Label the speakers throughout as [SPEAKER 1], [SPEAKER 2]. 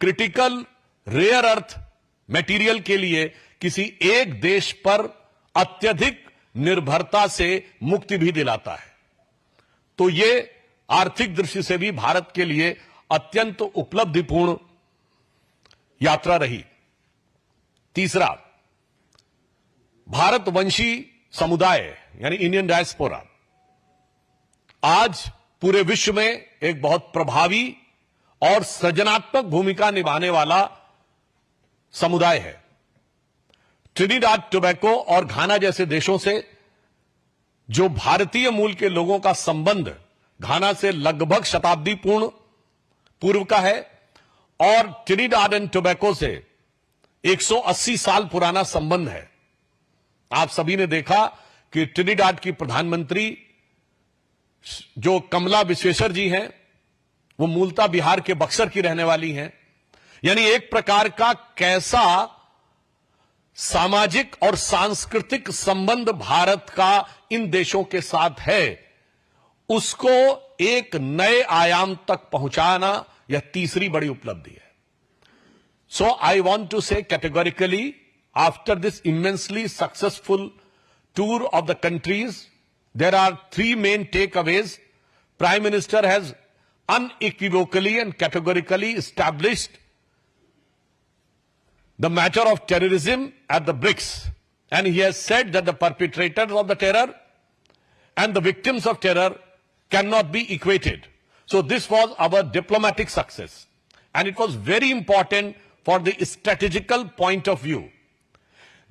[SPEAKER 1] Critical rare earth material के लिए किसी एक देश पर अत्यधिक निर्भरता से मुक्ति भी दिलाता है। तो यह आर्थिक दृष्टि से भी भारत के लिए अत्यंत उपलब्धिपूर्ण यात्रा रही। तीसरा, भारतवंशी समुदाय यानी इंडियन डायस्पोरा आज पूरे विश्व में एक बहुत प्रभावी और सृजनात्मक भूमिका निभाने वाला समुदाय है। ट्रिनिडाड टोबैको और घाना जैसे देशों से जो भारतीय मूल के लोगों का संबंध घाना से लगभग शताब्दी पूर्व का है और ट्रिनिडाड एंड टोबैको से 180 साल पुराना संबंध है। आप सभी ने देखा कि ट्रिनिडाड की प्रधानमंत्री जो कमला विश्वेश्वर जी हैं, वो मूलतः बिहार के बक्सर की रहने वाली हैं। यानी एक प्रकार का कैसा सामाजिक और सांस्कृतिक संबंध भारत का इन देशों के साथ है, उसको एक नए आयाम तक पहुंचाना यह तीसरी बड़ी उपलब्धि है। सो आई वॉन्ट टू से categorically, after this immensely successful tour of the countries, there are three main takeaways. Prime Minister has unequivocally and categorically established the matter of terrorism at the BRICS, and he has said that the perpetrators of the terror and the victims of terror cannot be equated. So this was our diplomatic success, and it was very important for the strategical point of view.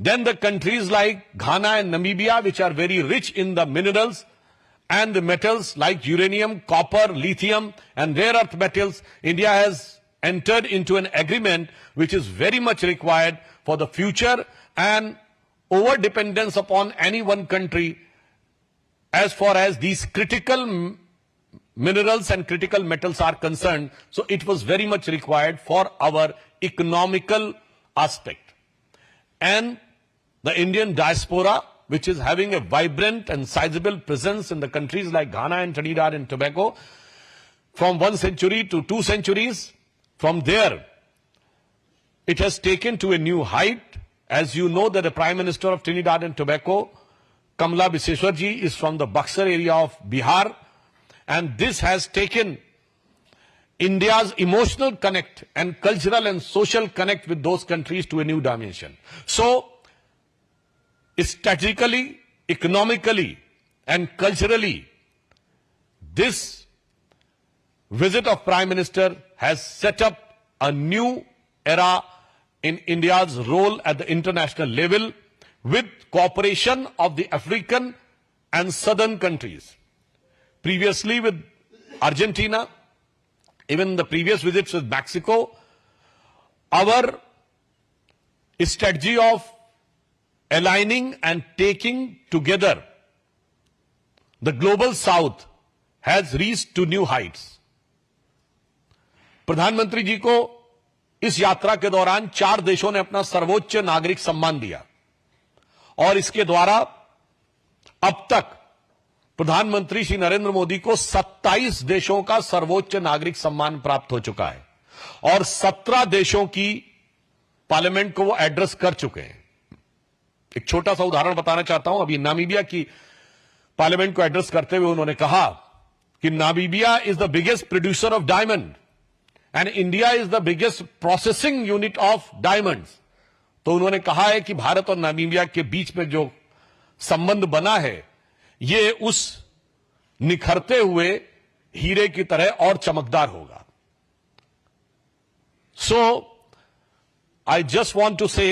[SPEAKER 1] Then the countries like Ghana and Namibia, which are very rich in the minerals and the metals like uranium, copper, lithium and rare earth metals, India has entered into an agreement which is very much required for the future, and over-dependence upon any one country as far as these critical minerals and critical metals are concerned. So it was very much required for our economical aspect. And the Indian diaspora, which is having a vibrant and sizable presence in the countries like Ghana and Trinidad and Tobago, from 1 century to 2 centuries, from there, it has taken to a new height. As you know that the Prime Minister of Trinidad and Tobago, Kamala Visheshwar ji, is from the Buxar area of Bihar, and this has taken India's emotional connect and cultural and social connect with those countries to a new dimension. So, strategically, economically, and culturally, this visit of Prime Minister has set up a new era in India's role at the international level with cooperation of the African and southern countries. Previously with Argentina, even the previous visits with Mexico, our strategy of aligning and taking together the global south has reached to new heights. प्रधानमंत्री जी को इस यात्रा के दौरान 4 देशों ने अपना सर्वोच्च नागरिक सम्मान दिया और इसके द्वारा अब तक प्रधानमंत्री श्री नरेंद्र मोदी को 27 देशों का सर्वोच्च नागरिक सम्मान प्राप्त हो चुका है और 17 देशों की पार्लियामेंट को वो एड्रेस कर चुके हैं। एक छोटा सा उदाहरण बताना चाहता हूं। अभी नामीबिया की पार्लियामेंट को एड्रेस करते हुए उन्होंने कहा कि Namibia is the biggest producer of diamond and India is the biggest processing unit of diamonds. तो उन्होंने कहा है कि भारत और नामीबिया के बीच में जो संबंध बना है, ये उस निखरते हुए हीरे की तरह और चमकदार होगा। सो आई जस्ट वांट टू से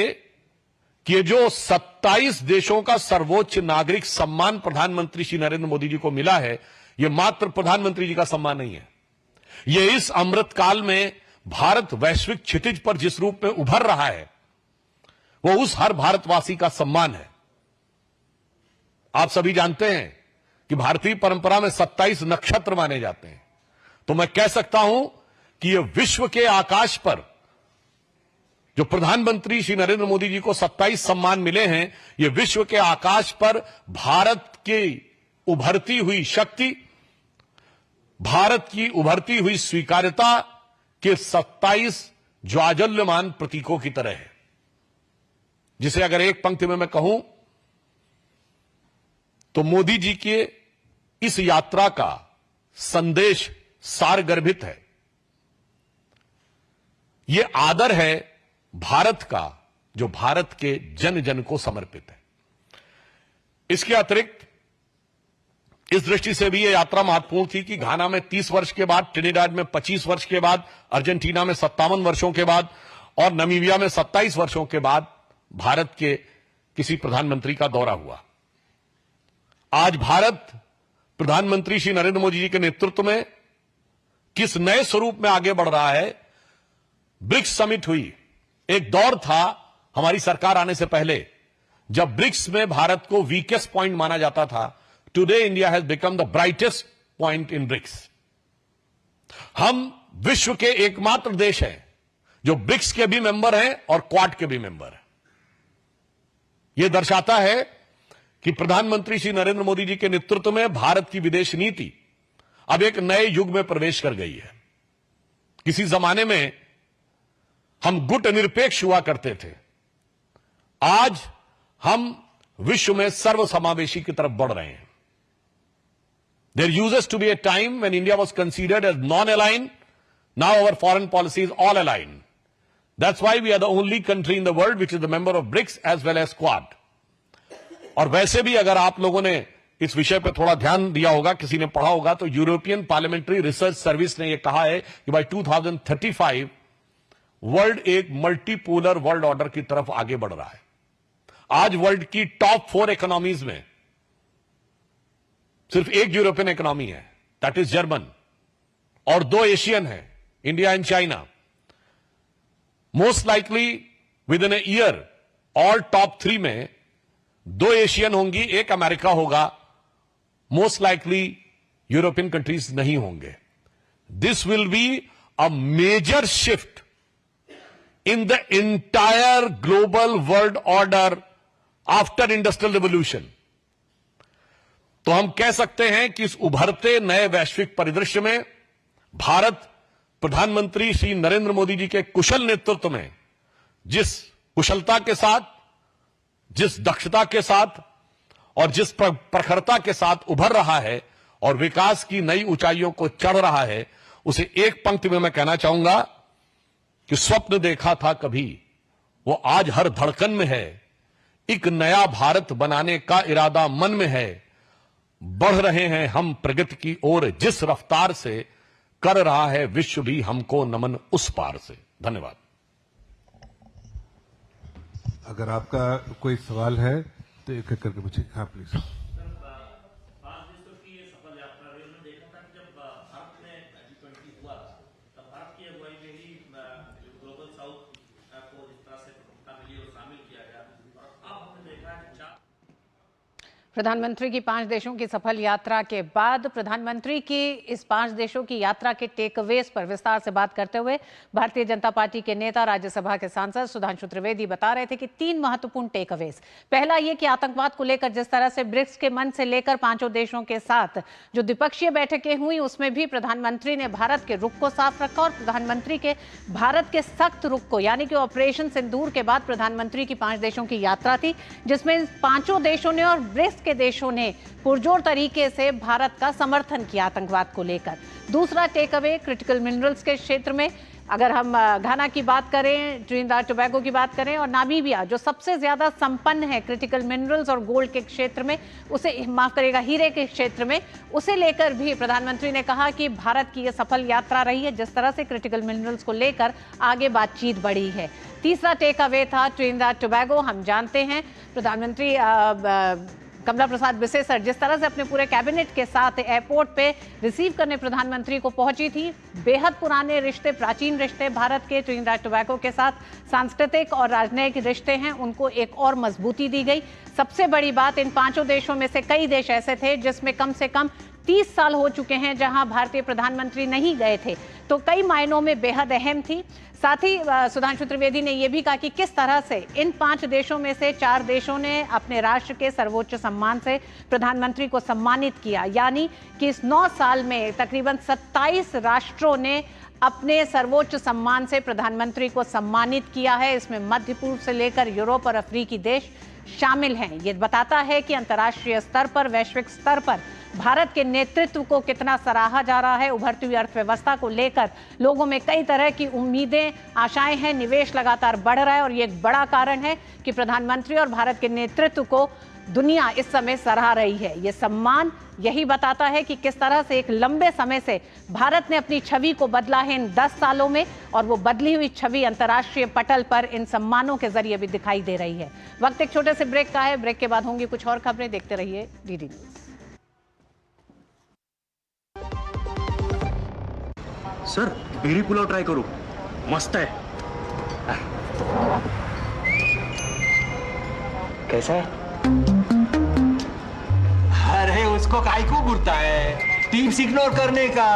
[SPEAKER 1] कि ये जो 27 देशों का सर्वोच्च नागरिक सम्मान प्रधानमंत्री श्री नरेंद्र मोदी जी को मिला है, ये मात्र प्रधानमंत्री जी का सम्मान नहीं है। ये इस अमृत काल में भारत वैश्विक क्षितिज पर जिस रूप में उभर रहा है, वो उस हर भारतवासी का सम्मान है। आप सभी जानते हैं कि भारतीय परंपरा में 27 नक्षत्र माने जाते हैं। तो मैं कह सकता हूं कि यह विश्व के आकाश पर जो प्रधानमंत्री श्री नरेंद्र मोदी जी को 27 सम्मान मिले हैं, ये विश्व के आकाश पर भारत की उभरती हुई शक्ति, भारत की उभरती हुई स्वीकार्यता के 27 ज्वाजल्यमान प्रतीकों की तरह है, जिसे अगर एक पंक्ति में मैं कहूं तो मोदी जी के इस यात्रा का संदेश सारगर्भित है। यह आदर है भारत का, जो भारत के जन जन को समर्पित है। इसके अतिरिक्त इस दृष्टि से भी यह यात्रा महत्वपूर्ण थी कि घाना में 30 वर्ष के बाद, ट्रिनिडाद में 25 वर्ष के बाद, अर्जेंटीना में 57 वर्षों के बाद और नामीबिया में 27 वर्षों के बाद भारत के किसी प्रधानमंत्री का दौरा हुआ। आज भारत प्रधानमंत्री श्री नरेंद्र मोदी जी के नेतृत्व में किस नए स्वरूप में आगे बढ़ रहा है। ब्रिक्स समिट हुई। एक दौर था हमारी सरकार आने से पहले जब ब्रिक्स में भारत को वीकेस्ट पॉइंट माना जाता था। Today India has become the brightest point in BRICS. हम विश्व के एकमात्र देश हैं जो ब्रिक्स के भी मेंबर हैं और क्वाड के भी मेंबर हैं। यह दर्शाता है कि प्रधानमंत्री श्री नरेंद्र मोदी जी के नेतृत्व में भारत की विदेश नीति अब एक नए युग में प्रवेश कर गई है। किसी जमाने में हम गुट निरपेक्ष हुआ करते थे, आज हम विश्व में सर्वसमावेशी की तरफ बढ़ रहे हैं। There used to be a time when India was considered as non-aligned. Now our foreign policy is all aligned. That's why we are the only country in the world which is the member of BRICS as well as Quad. और वैसे भी अगर आप लोगों ने इस विषय पर थोड़ा ध्यान दिया होगा, किसी ने पढ़ा होगा, तो यूरोपियन पार्लियामेंट्री रिसर्च सर्विस ने यह कहा है कि बाय 2035 वर्ल्ड एक मल्टीपोलर वर्ल्ड ऑर्डर की तरफ आगे बढ़ रहा है। आज वर्ल्ड की टॉप 4 इकोनॉमीज में सिर्फ एक यूरोपियन इकोनॉमी है, दैट इज जर्मन, और 2 एशियन है, India and China. Most likely with in a year all top 3 में 2 एशियन होंगी, एक अमेरिका होगा। मोस्ट लाइकली यूरोपियन कंट्रीज नहीं होंगे। This will be a major shift in the entire global world order after industrial revolution। तो हम कह सकते हैं कि इस उभरते नए वैश्विक परिदृश्य में भारत प्रधानमंत्री श्री नरेंद्र मोदी जी के कुशल नेतृत्व में जिस कुशलता के साथ, जिस दक्षता के साथ और जिस प्रखरता के साथ उभर रहा है और विकास की नई ऊंचाइयों को चढ़ रहा है, उसे एक पंक्ति में मैं कहना चाहूंगा कि स्वप्न देखा था कभी वो आज हर धड़कन में है। एक नया भारत बनाने का इरादा मन में है। बढ़ रहे हैं हम प्रगति की ओर, जिस रफ्तार से कर रहा है विश्व भी हमको नमन उस पार से। धन्यवाद।
[SPEAKER 2] अगर आपका कोई सवाल है तो एक एक करके पूछिए। हाँ प्लीज।
[SPEAKER 3] प्रधानमंत्री की 5 देशों की सफल यात्रा के बाद प्रधानमंत्री की इस 5 देशों की यात्रा के टेकअवेज पर विस्तार से बात करते हुए भारतीय जनता पार्टी के नेता, राज्यसभा के सांसद सुधांशु त्रिवेदी बता रहे थे कि 3 महत्वपूर्ण टेकअवेज। पहला ये कि आतंकवाद को लेकर जिस तरह से ब्रिक्स के मंच से लेकर 5 देशों के साथ जो द्विपक्षीय बैठकें हुई, उसमें भी प्रधानमंत्री ने भारत के रुख को साफ रखा और प्रधानमंत्री के भारत के सख्त रुख को, यानी कि ऑपरेशन सिंदूर के बाद प्रधानमंत्री की 5 देशों की यात्रा थी, जिसमें 5 देशों ने और ब्रिक्स के देशों ने पुरजोर तरीके से भारत का समर्थन किया आतंकवाद को लेकर। दूसरा टेक अवे क्रिटिकल मिनरल्स के क्षेत्र में, अगर हम घाना की बात करें, ट्रिनिडाद टोबैगो की बात करें और नामीबिया जो सबसे ज्यादा संपन्न है क्रिटिकल मिनरल्स और गोल्ड के क्षेत्र में, उसे माफ करिएगा हीरे के क्षेत्र में, उसे लेकर भी प्रधानमंत्री ने कहा कि भारत की यह सफल यात्रा रही है, जिस तरह से क्रिटिकल मिनरल्स को लेकर आगे बातचीत बढ़ी है। तीसरा टेक अवे था ट्रिनिडाद टोबैगो। हम जानते हैं प्रधानमंत्री कमला प्रसाद बिसेसर जिस तरह से अपने पूरे कैबिनेट के साथ एयरपोर्ट पे रिसीव करने प्रधानमंत्री को पहुंची थी। बेहद पुराने रिश्ते, प्राचीन रिश्ते भारत के ट्रिनिडाद टोबैगो के साथ, सांस्कृतिक और राजनयिक रिश्ते हैं, उनको एक और मजबूती दी गई। सबसे बड़ी बात, इन 5 देशों में से कई देश ऐसे थे जिसमें कम से कम 30 साल हो चुके हैं जहां भारतीय प्रधानमंत्री नहीं गए थे, तो कई मायनों में बेहद अहम थी। साथ ही सुधांशु त्रिवेदी ने यह भी कहा कि किस तरह से इन 5 देशों में से 4 देशों ने अपने राष्ट्र के सर्वोच्च सम्मान से प्रधानमंत्री को सम्मानित किया, यानी कि इस 9 साल में तकरीबन 27 राष्ट्रों ने अपने सर्वोच्च सम्मान से प्रधानमंत्री को सम्मानित किया है। इसमें मध्य पूर्व से लेकर यूरोप और अफ्रीकी देश शामिल हैं। ये बताता है कि अंतर्राष्ट्रीय स्तर पर, वैश्विक स्तर पर भारत के नेतृत्व को कितना सराहा जा रहा है। उभरती हुई अर्थव्यवस्था को लेकर लोगों में कई तरह की उम्मीदें, आशाएं हैं। निवेश लगातार बढ़ रहा है और ये एक बड़ा कारण है कि प्रधानमंत्री और भारत के नेतृत्व को दुनिया इस समय सराह रही है। ये सम्मान यही बताता है कि किस तरह से एक लंबे समय से भारत ने अपनी छवि को बदला है इन 10 सालों में, और वो बदली हुई छवि अंतर्राष्ट्रीय पटल पर इन सम्मानों के जरिए भी दिखाई दे रही है। वक्त एक छोटे से ब्रेक का है। ब्रेक के बाद होंगी कुछ और खबरें। देखते रहिए DD news.
[SPEAKER 4] Sir berry pulao try करो, मस्त है। कैसा है?
[SPEAKER 5] अरे उसको काहे को घूरता है? टिप्स इग्नोर करने का,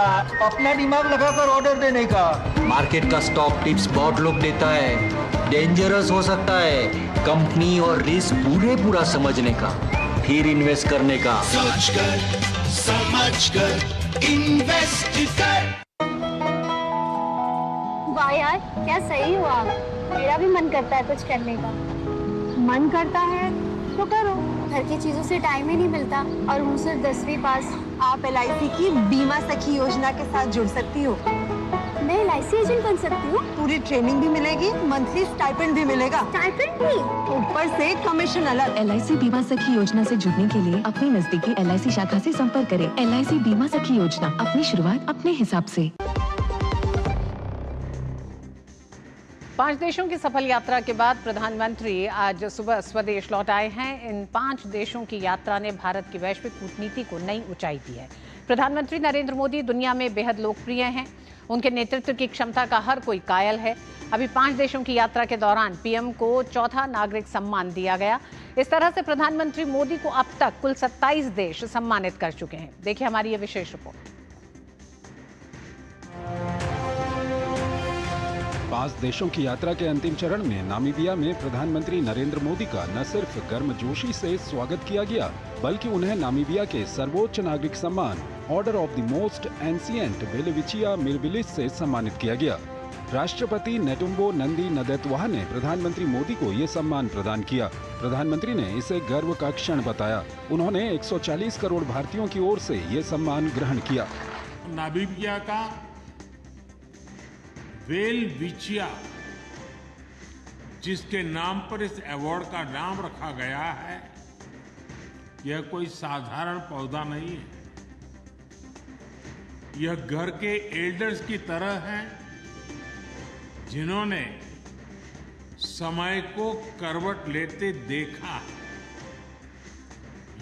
[SPEAKER 5] अपना दिमाग लगाकर ऑर्डर देने का। मार्केट का स्टॉक टिप्स बहुत लोग देता है, डेंजरस हो सकता है। कंपनी और रिस्क पूरा समझने का, फिर इन्वेस्ट करने का।
[SPEAKER 6] सोच कर समझ कर इन्वेस्ट कर।
[SPEAKER 7] वाह यार, क्या सही हुआ। मेरा भी मन करता है कुछ करने का। मन करता है तो करो। घर की चीजों से टाइम ही नहीं मिलता और हूँ सिर्फ 10वीं पास।
[SPEAKER 8] आप LIC की बीमा सखी योजना के साथ जुड़ सकती हो।
[SPEAKER 7] मैं LIC एजेंट बन सकती हूँ?
[SPEAKER 8] पूरी ट्रेनिंग भी मिलेगी, मंथली स्टाइपेंड भी मिलेगा।
[SPEAKER 7] स्टाइपेंड भी?
[SPEAKER 8] ऊपर से कमीशन अलग।
[SPEAKER 9] LIC बीमा सखी योजना से जुड़ने के लिए अपनी नजदीकी LIC शाखा से संपर्क करें। LIC बीमा सखी योजना, अपनी शुरुआत अपने हिसाब से।
[SPEAKER 3] 5 देशों की सफल यात्रा के बाद प्रधानमंत्री आज सुबह स्वदेश लौट आए हैं। इन 5 देशों की यात्रा ने भारत की वैश्विक कूटनीति को नई ऊंचाई दी है। प्रधानमंत्री नरेंद्र मोदी दुनिया में बेहद लोकप्रिय हैं। उनके नेतृत्व की क्षमता का हर कोई कायल है। अभी 5 देशों की यात्रा के दौरान पीएम को चौथा नागरिक सम्मान दिया गया। इस तरह से प्रधानमंत्री मोदी को अब तक कुल 27 देश सम्मानित कर चुके हैं। देखिए हमारी ये विशेष रिपोर्ट।
[SPEAKER 10] 5 देशों की यात्रा के अंतिम चरण में नामीबिया में प्रधानमंत्री नरेंद्र मोदी का न सिर्फ गर्मजोशी से स्वागत किया गया, बल्कि उन्हें नामीबिया के सर्वोच्च नागरिक सम्मान Order of the Most Ancient Welwitschia Mirabilis से सम्मानित किया गया। राष्ट्रपति नेटुम्बो नंदी नदैत्वा ने प्रधानमंत्री मोदी को ये सम्मान प्रदान किया। प्रधानमंत्री ने इसे गर्व का क्षण बताया। उन्होंने 140 करोड़ भारतीयों की ओर से ये सम्मान ग्रहण किया।
[SPEAKER 11] नामीबिया का वेलविचिया, जिसके नाम पर इस अवार्ड का नाम रखा गया है, यह कोई साधारण पौधा नहीं है। यह घर के एल्डर्स की तरह है, जिन्होंने समय को करवट लेते देखा है।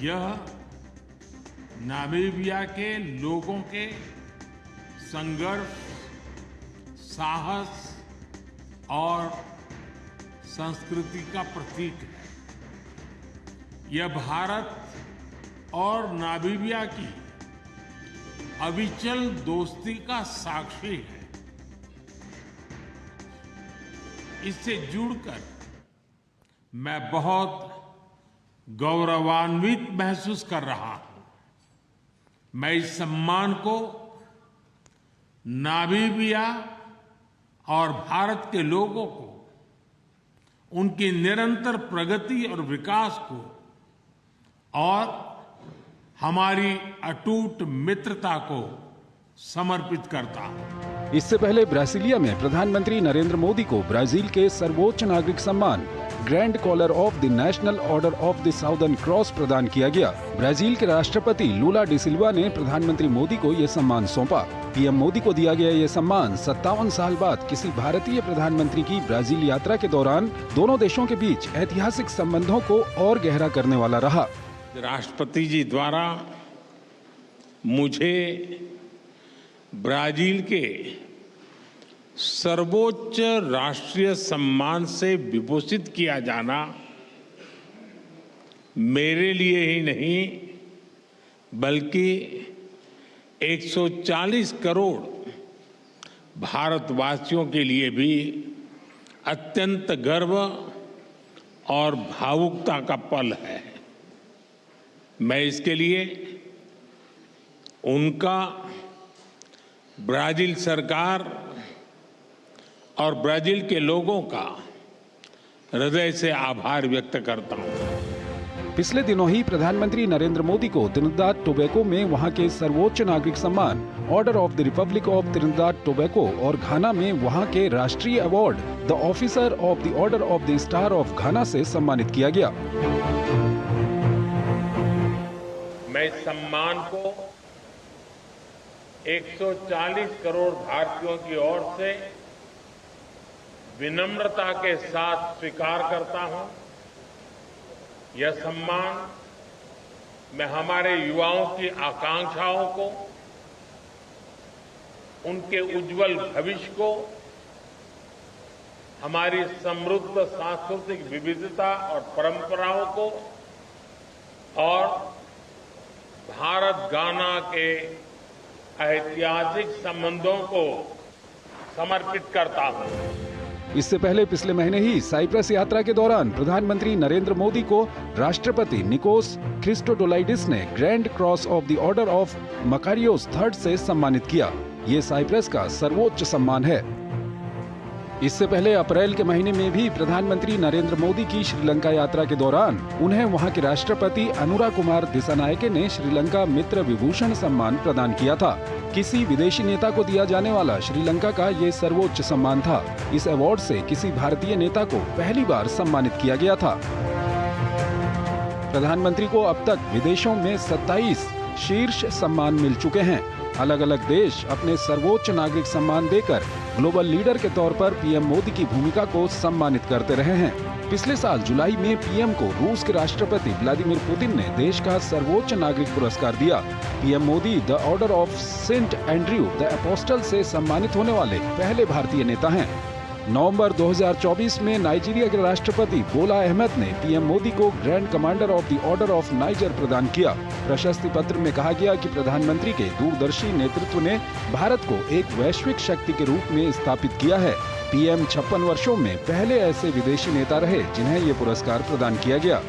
[SPEAKER 11] यह नामीबिया के लोगों के संघर्ष, साहस और संस्कृति का प्रतीक है। यह भारत और नामीबिया की अविचल दोस्ती का साक्षी है। इससे जुड़कर मैं बहुत गौरवान्वित महसूस कर रहा हूं। मैं इस सम्मान को नामीबिया और भारत के लोगों को, उनकी निरंतर प्रगति और विकास को और हमारी अटूट मित्रता को समर्पित करता हूं।
[SPEAKER 10] इससे पहले ब्राजीलिया में प्रधानमंत्री नरेंद्र मोदी को ब्राजील के सर्वोच्च नागरिक सम्मान Grand Collar of the National Order of the Southern Cross प्रदान किया गया। ब्राजील के राष्ट्रपति लूला डी सिल्वा ने प्रधानमंत्री मोदी को ये सम्मान सौंपा। पीएम मोदी को दिया गया ये सम्मान 57 साल बाद किसी भारतीय प्रधानमंत्री की ब्राजील यात्रा के दौरान दोनों देशों के बीच ऐतिहासिक संबंधों को और गहरा करने वाला रहा।
[SPEAKER 11] राष्ट्रपति जी द्वारा मुझे ब्राजील के सर्वोच्च राष्ट्रीय सम्मान से विभूषित किया जाना मेरे लिए ही नहीं, बल्कि 140 करोड़ भारतवासियों के लिए भी अत्यंत गर्व और भावुकता का पल है। मैं इसके लिए उनका, ब्राजील सरकार और ब्राजील के लोगों का हृदय से आभार व्यक्त करता हूं।
[SPEAKER 10] पिछले दिनों ही प्रधानमंत्री नरेंद्र मोदी को त्रिनिदाद टोबैगो में वहां के सर्वोच्च नागरिक सम्मान Order of the Republic of Trinidad Tobago और घाना में वहां के राष्ट्रीय award the officer of the Order of the star of घाना से सम्मानित किया गया।
[SPEAKER 11] मैं इस सम्मान को 140 करोड़ भारतीयों की ओर से विनम्रता के साथ स्वीकार करता हूं। यह सम्मान मैं हमारे युवाओं की आकांक्षाओं को, उनके उज्जवल भविष्य को, हमारी समृद्ध सांस्कृतिक विविधता और परंपराओं को और भारत गाना के ऐतिहासिक संबंधों को समर्पित करता हूं।
[SPEAKER 10] इससे पहले पिछले महीने ही साइप्रस यात्रा के दौरान प्रधानमंत्री नरेंद्र मोदी को राष्ट्रपति निकोस क्रिस्टोडोलाइडिस ने grand cross of the Order of Makarios III से सम्मानित किया। ये साइप्रस का सर्वोच्च सम्मान है। इससे पहले अप्रैल के महीने में भी प्रधानमंत्री नरेंद्र मोदी की श्रीलंका यात्रा के दौरान उन्हें वहां के राष्ट्रपति अनुरा कुमार दिसानायके ने श्रीलंका मित्र विभूषण सम्मान प्रदान किया था। किसी विदेशी नेता को दिया जाने वाला श्रीलंका का ये सर्वोच्च सम्मान था। इस अवार्ड से किसी भारतीय नेता को पहली बार सम्मानित किया गया था। प्रधानमंत्री को अब तक विदेशों में 27 शीर्ष सम्मान मिल चुके हैं। अलग अलग देश अपने सर्वोच्च नागरिक सम्मान देकर ग्लोबल लीडर के तौर पर पीएम मोदी की भूमिका को सम्मानित करते रहे हैं। पिछले साल जुलाई में पीएम को रूस के राष्ट्रपति व्लादिमीर पुतिन ने देश का सर्वोच्च नागरिक पुरस्कार दिया। PM Modi the Order of Saint Andrew the Apostle से सम्मानित होने वाले पहले भारतीय नेता हैं। नवंबर 2024 में नाइजीरिया के राष्ट्रपति बोला अहमद ने पीएम मोदी को grand commander of the Order of niger प्रदान किया। प्रशस्ति पत्र में कहा गया कि प्रधानमंत्री के दूरदर्शी नेतृत्व ने भारत को एक वैश्विक शक्ति के रूप में स्थापित किया है। पीएम 56 वर्षों में पहले ऐसे विदेशी नेता रहे जिन्हें ये पुरस्कार प्रदान किया गया।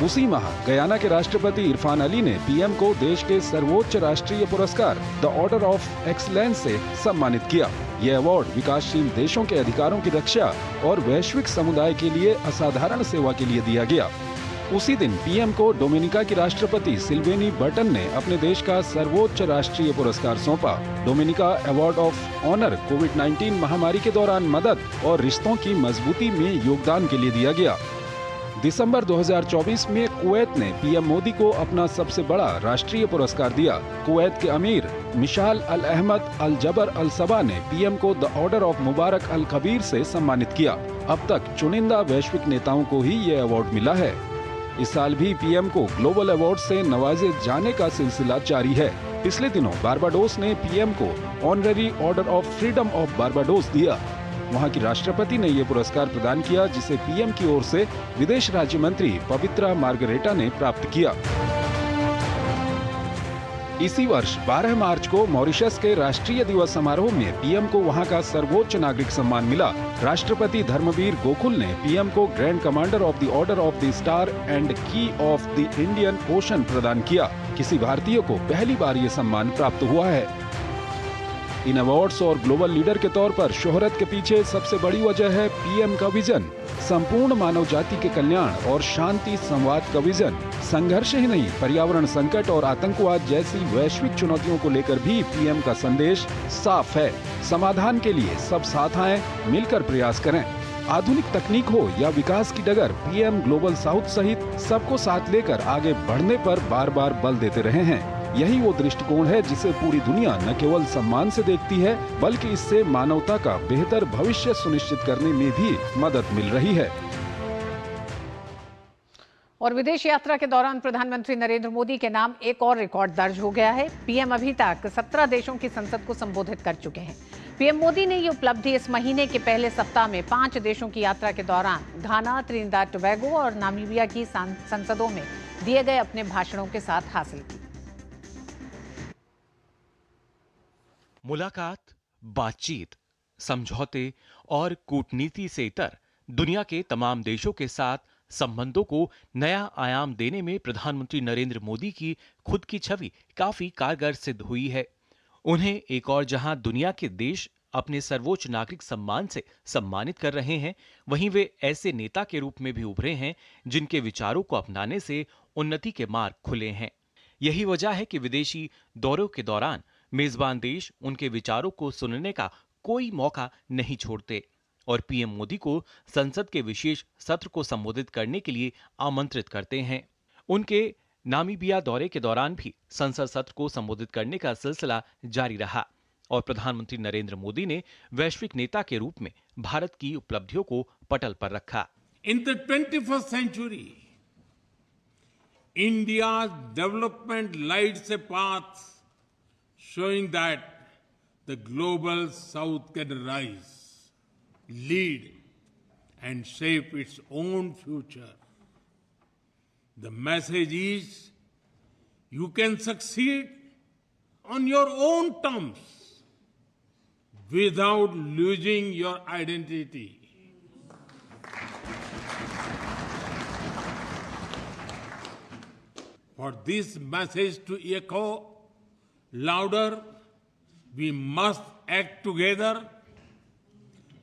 [SPEAKER 10] उसी माह गयाना के राष्ट्रपति इरफान अली ने पीएम को देश के सर्वोच्च राष्ट्रीय पुरस्कार द ऑर्डर ऑफ एक्सीलेंस से सम्मानित किया। यह अवार्ड विकासशील देशों के अधिकारों की रक्षा और वैश्विक समुदाय के लिए असाधारण सेवा के लिए दिया गया। उसी दिन पीएम को डोमिनिका की राष्ट्रपति सिल्वेनी बर्टन ने अपने देश का सर्वोच्च राष्ट्रीय पुरस्कार सौंपा। डोमिनिका अवार्ड ऑफ ऑनर कोविड-19 महामारी के दौरान मदद और रिश्तों की मजबूती में योगदान के लिए दिया गया। दिसंबर 2024 में कुवैत ने पीएम मोदी को अपना सबसे बड़ा राष्ट्रीय पुरस्कार दिया। कुवैत के अमीर मिशाल अल अहमद अल जबर अल सबा ने पीएम को द ऑर्डर ऑफ मुबारक अल कबीर से सम्मानित किया। अब तक चुनिंदा वैश्विक नेताओं को ही ये अवार्ड मिला है। इस साल भी पीएम को ग्लोबल अवार्ड से नवाजे जाने का सिलसिला जारी है। पिछले दिनों बारबाडोस ने पीएम को honorary order of freedom of Barbados दिया। वहां की राष्ट्रपति ने ये पुरस्कार प्रदान किया, जिसे पीएम की ओर से विदेश राज्य मंत्री पवित्रा मार्गरेटा ने प्राप्त किया। इसी वर्ष 12 मार्च को मॉरिशस के राष्ट्रीय दिवस समारोह में पीएम को वहां का सर्वोच्च नागरिक सम्मान मिला। राष्ट्रपति धर्मवीर गोकुल ने पीएम को grand commander of the Order of the star and की ऑफ द इंडियन ओशन प्रदान किया। किसी भारतीय को पहली बार ये सम्मान प्राप्त हुआ है। इन अवार्ड्स और ग्लोबल लीडर के तौर पर शोहरत के पीछे सबसे बड़ी वजह है पीएम का विजन, संपूर्ण मानव जाति के कल्याण और शांति संवाद का विजन। संघर्ष ही नहीं, पर्यावरण संकट और आतंकवाद जैसी वैश्विक चुनौतियों को लेकर भी पीएम का संदेश साफ है। समाधान के लिए सब साथ आएं, मिलकर प्रयास करें। आधुनिक तकनीक हो या विकास की डगर, पीएम ग्लोबल साउथ सहित सबको साथ लेकर आगे बढ़ने पर बार बार बल देते रहे हैं। यही वो दृष्टिकोण है जिसे पूरी दुनिया न केवल सम्मान से देखती है, बल्कि इससे मानवता का बेहतर भविष्य सुनिश्चित करने में भी मदद मिल रही है।
[SPEAKER 3] और विदेश यात्रा के दौरान प्रधानमंत्री नरेंद्र मोदी के नाम एक और रिकॉर्ड दर्ज हो गया है। पीएम अभी तक 17 देशों की संसद को संबोधित कर चुके हैं। पीएम मोदी ने ये उपलब्धि इस महीने के पहले सप्ताह में 5 देशों की यात्रा के दौरान घाना, त्रिनिदाद टोबैगो और नामीबिया की संसदों में दिए गए अपने भाषणों के साथ हासिल की।
[SPEAKER 12] मुलाकात, बातचीत, समझौते और कूटनीति से इतर दुनिया के तमाम देशों के साथ संबंधों को नया आयाम देने में प्रधानमंत्री नरेंद्र मोदी की खुद की छवि काफी कारगर सिद्ध हुई है। उन्हें एक और जहां दुनिया के देश अपने सर्वोच्च नागरिक सम्मान से सम्मानित कर रहे हैं, वहीं वे ऐसे नेता के रूप में भी उभरे हैं जिनके विचारों को अपनाने से उन्नति के मार्ग खुले हैं। यही वजह है कि विदेशी दौरों के दौरान मेजबान देश उनके विचारों को सुनने का कोई मौका नहीं छोड़ते और पीएम मोदी को संसद के विशेष सत्र को संबोधित करने के लिए आमंत्रित करते हैं। उनके नामीबिया दौरे के दौरान भी संसद सत्र को संबोधित करने का सिलसिला जारी रहा और प्रधानमंत्री नरेंद्र मोदी ने वैश्विक नेता के रूप में भारत की उपलब्धियों को पटल पर रखा।
[SPEAKER 11] In the 21st century, India's development lights a path showing that the global south can rise, lead, and shape its own future. The message is you can succeed on your own terms without losing your identity. For this message to echo louder, we must act together.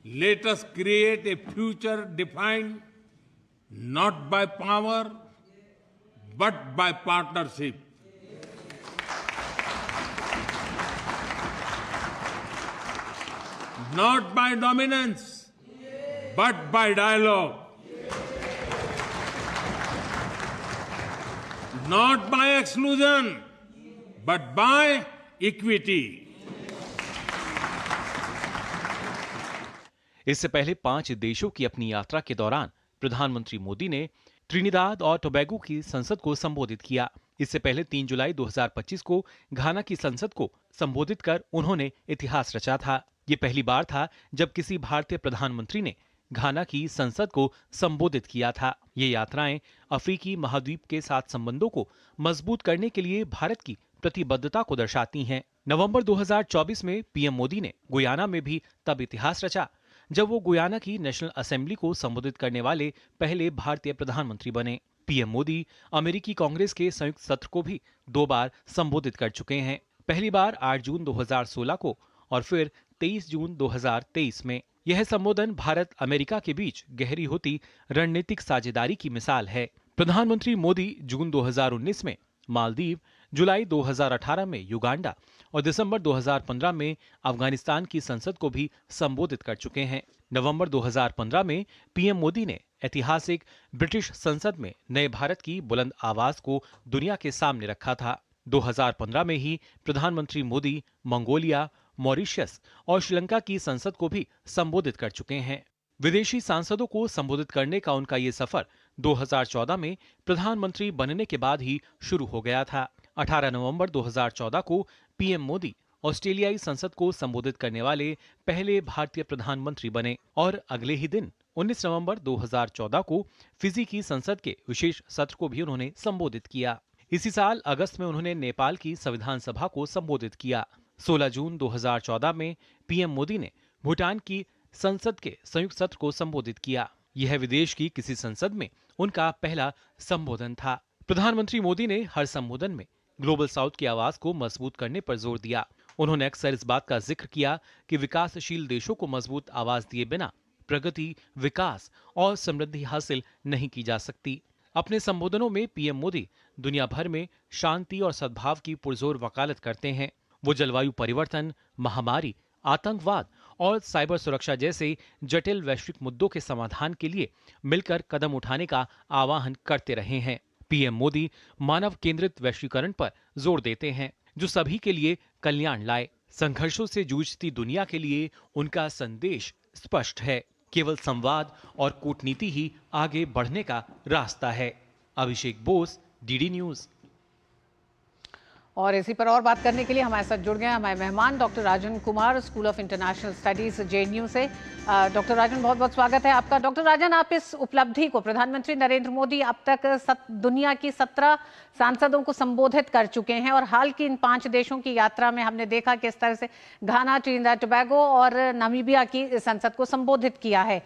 [SPEAKER 11] Let us create a future defined not by power, but by partnership. Not by dominance, but by dialogue. Not by exclusion, but by equity.
[SPEAKER 12] इससे पहले 5 देशों की अपनी यात्रा के दौरान प्रधानमंत्री मोदी ने ट्रिनिदाद और टोबैगो की संसद को संबोधित किया। इससे पहले 3 जुलाई 2025 को घाना की संसद को संबोधित कर उन्होंने इतिहास रचा था। ये पहली बार था जब किसी भारतीय प्रधानमंत्री ने घाना की संसद को संबोधित किया था। ये यात्राएं अफ्रीकी महाद्वीप के साथ संबंधों को मजबूत करने के लिए भारत की प्रतिबद्धता को दर्शाती हैं। नवंबर 2024 में पीएम मोदी ने गुयाना में भी तब इतिहास रचा जब वो गुयाना की नेशनल असेंबली को संबोधित करने वाले पहले भारतीय प्रधानमंत्री बने। पीएम मोदी अमेरिकी कांग्रेस के संयुक्त सत्र को भी 2 बार संबोधित कर चुके हैं। पहली बार 8 जून 2016 को और फिर 23 जून 2023 में। यह संबोधन भारत अमेरिका के बीच गहरी होती रणनीतिक साझेदारी की मिसाल है। प्रधानमंत्री मोदी जून 2019 में मालदीव, जुलाई 2018 में युगांडा और दिसंबर 2015 में अफगानिस्तान की संसद को भी संबोधित कर चुके हैं। नवंबर 2015 में पीएम मोदी ने ऐतिहासिक ब्रिटिश संसद में नए भारत की बुलंद आवाज को दुनिया के सामने रखा था। 2015 में ही प्रधानमंत्री मोदी मंगोलिया, मॉरिशस और श्रीलंका की संसद को भी संबोधित कर चुके हैं। विदेशी सांसदों को संबोधित करने का उनका ये सफर 2014 में प्रधानमंत्री बनने के बाद ही शुरू हो गया था। 18 नवंबर 2014 को पीएम मोदी ऑस्ट्रेलियाई संसद को संबोधित करने वाले पहले भारतीय प्रधानमंत्री बने और अगले ही दिन 19 नवंबर 2014 को फिजी की संसद के विशेष सत्र को भी उन्होंने संबोधित किया। इसी साल अगस्त में उन्होंने नेपाल की संविधान सभा को संबोधित किया। 16 जून 2014 में पीएम मोदी ने भूटान की संसद के संयुक्त सत्र को संबोधित किया। यह विदेश की किसी संसद में उनका पहला संबोधन था। प्रधानमंत्री मोदी ने हर संबोधन में ग्लोबल साउथ की आवाज को मजबूत करने पर जोर दिया। उन्होंने अक्सर इस बात का जिक्र किया कि विकासशील देशों को मजबूत आवाज दिए बिना प्रगति, विकास और समृद्धि हासिल नहीं की जा सकती। अपने संबोधनों में पीएम मोदी दुनिया भर में शांति और सद्भाव की पुरजोर वकालत करते हैं। वो जलवायु परिवर्तन, महामारी, आतंकवाद और साइबर सुरक्षा जैसे जटिल वैश्विक मुद्दों के समाधान के लिए मिलकर कदम उठाने का आह्वान करते रहे हैं। पीएम मोदी मानव केंद्रित वैश्वीकरण पर जोर देते हैं जो सभी के लिए कल्याण लाए। संघर्षों से जूझती दुनिया के लिए उनका संदेश स्पष्ट है, केवल संवाद और कूटनीति ही आगे बढ़ने का रास्ता है। अभिषेक बोस, डीडी न्यूज।
[SPEAKER 3] और इसी पर और बात करने के लिए हमारे साथ जुड़ गए हमारे मेहमान doctor Rajan Kumar, school of international studies JNU से। डॉक्टर राजन, बहुत बहुत स्वागत है आपका। डॉक्टर राजन, आप इस उपलब्धि को, प्रधानमंत्री नरेंद्र मोदी अब तक दुनिया की 17 सांसदों को संबोधित कर चुके हैं और हाल की इन 5 देशों की यात्रा में हमने देखा किस तरह से घाना, ट्रिनिदाद टोबैगो और नामीबिया की संसद को संबोधित किया है।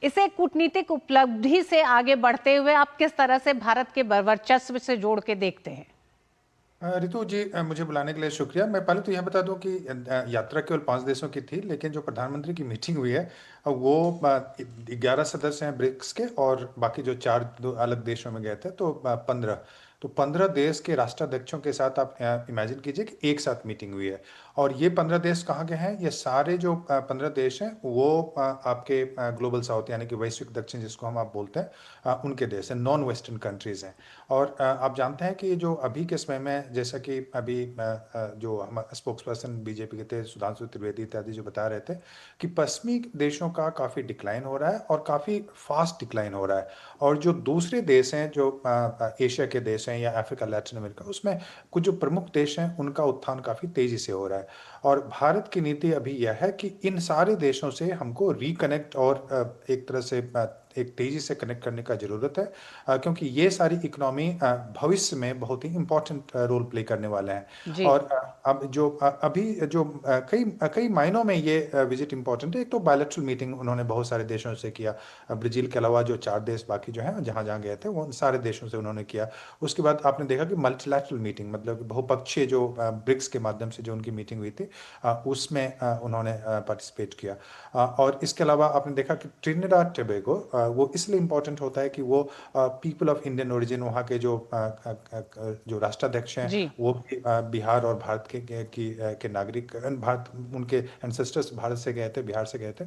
[SPEAKER 3] इसे कूटनीतिक उपलब्धि से आगे बढ़ते हुए आप किस तरह से भारत के वर्चस्व से जोड़ के देखते हैं?
[SPEAKER 13] रितु जी, मुझे बुलाने के लिए शुक्रिया। मैं पहले तो यह बता दूं कि यात्रा केवल 5 देशों की थी, लेकिन जो प्रधानमंत्री की मीटिंग हुई है वो 11 सदस्य हैं ब्रिक्स के, और बाकी जो 4 अलग देशों में गए थे, तो 15। तो 15 देश के राष्ट्राध्यक्षों के साथ आप इमेजिन कीजिए कि एक साथ मीटिंग हुई है। और ये 15 देश कहाँ के हैं? ये सारे जो 15 देश हैं वो आपके ग्लोबल साउथ यानी कि वैश्विक दक्षिण जिसको हम आप बोलते हैं, उनके देश हैं, नॉन वेस्टर्न कंट्रीज हैं। और आप जानते हैं कि जो अभी के समय में, जैसा कि अभी जो हम स्पोक्स पर्सन बीजेपी के थे सुधांशु त्रिवेदी इत्यादि जो बता रहे थे कि पश्चिमी देशों का काफ़ी डिक्लाइन हो रहा है और काफ़ी फास्ट डिक्लाइन हो रहा है, और जो दूसरे देश हैं जो एशिया के देश हैं या अफ्रीका लैटिन अमेरिका, उसमें कुछ जो प्रमुख देश हैं उनका उत्थान काफ़ी तेज़ी से हो रहा है। और भारत की नीति अभी यह है कि इन सारे देशों से हमको रिकनेक्ट और एक तरह से एक तेजी से कनेक्ट करने का जरूरत है, क्योंकि ये सारी इकोनॉमी भविष्य में बहुत ही इंपॉर्टेंट रोल प्ले करने वाले हैं। और अब जो अभी जो कई मायनों में ये विजिट इंपॉर्टेंट है। एक तो बायलैटरल मीटिंग उन्होंने बहुत सारे देशों से किया, ब्राजील के अलावा जो 4 देश बाकी जो हैं जहाँ जहाँ गए थे वो सारे देशों से उन्होंने किया। उसके बाद आपने देखा कि मल्टीलैटरल मीटिंग, मतलब बहुपक्षीय जो ब्रिक्स के माध्यम से जो उनकी मीटिंग हुई थी उसमें उन्होंने पार्टिसिपेट किया। और इसके अलावा आपने देखा कि ट्रिनिडाद टोबैगो वो इसलिए इम्पोर्टेंट होता है कि वो पीपल ऑफ इंडियन ओरिजिन, वहाँ के जो राष्ट्राध्यक्ष हैं वो बिहार और भारत के नागरिक, भारत उनके एंसेस्टर्स भारत से गए थे, बिहार से गए थे,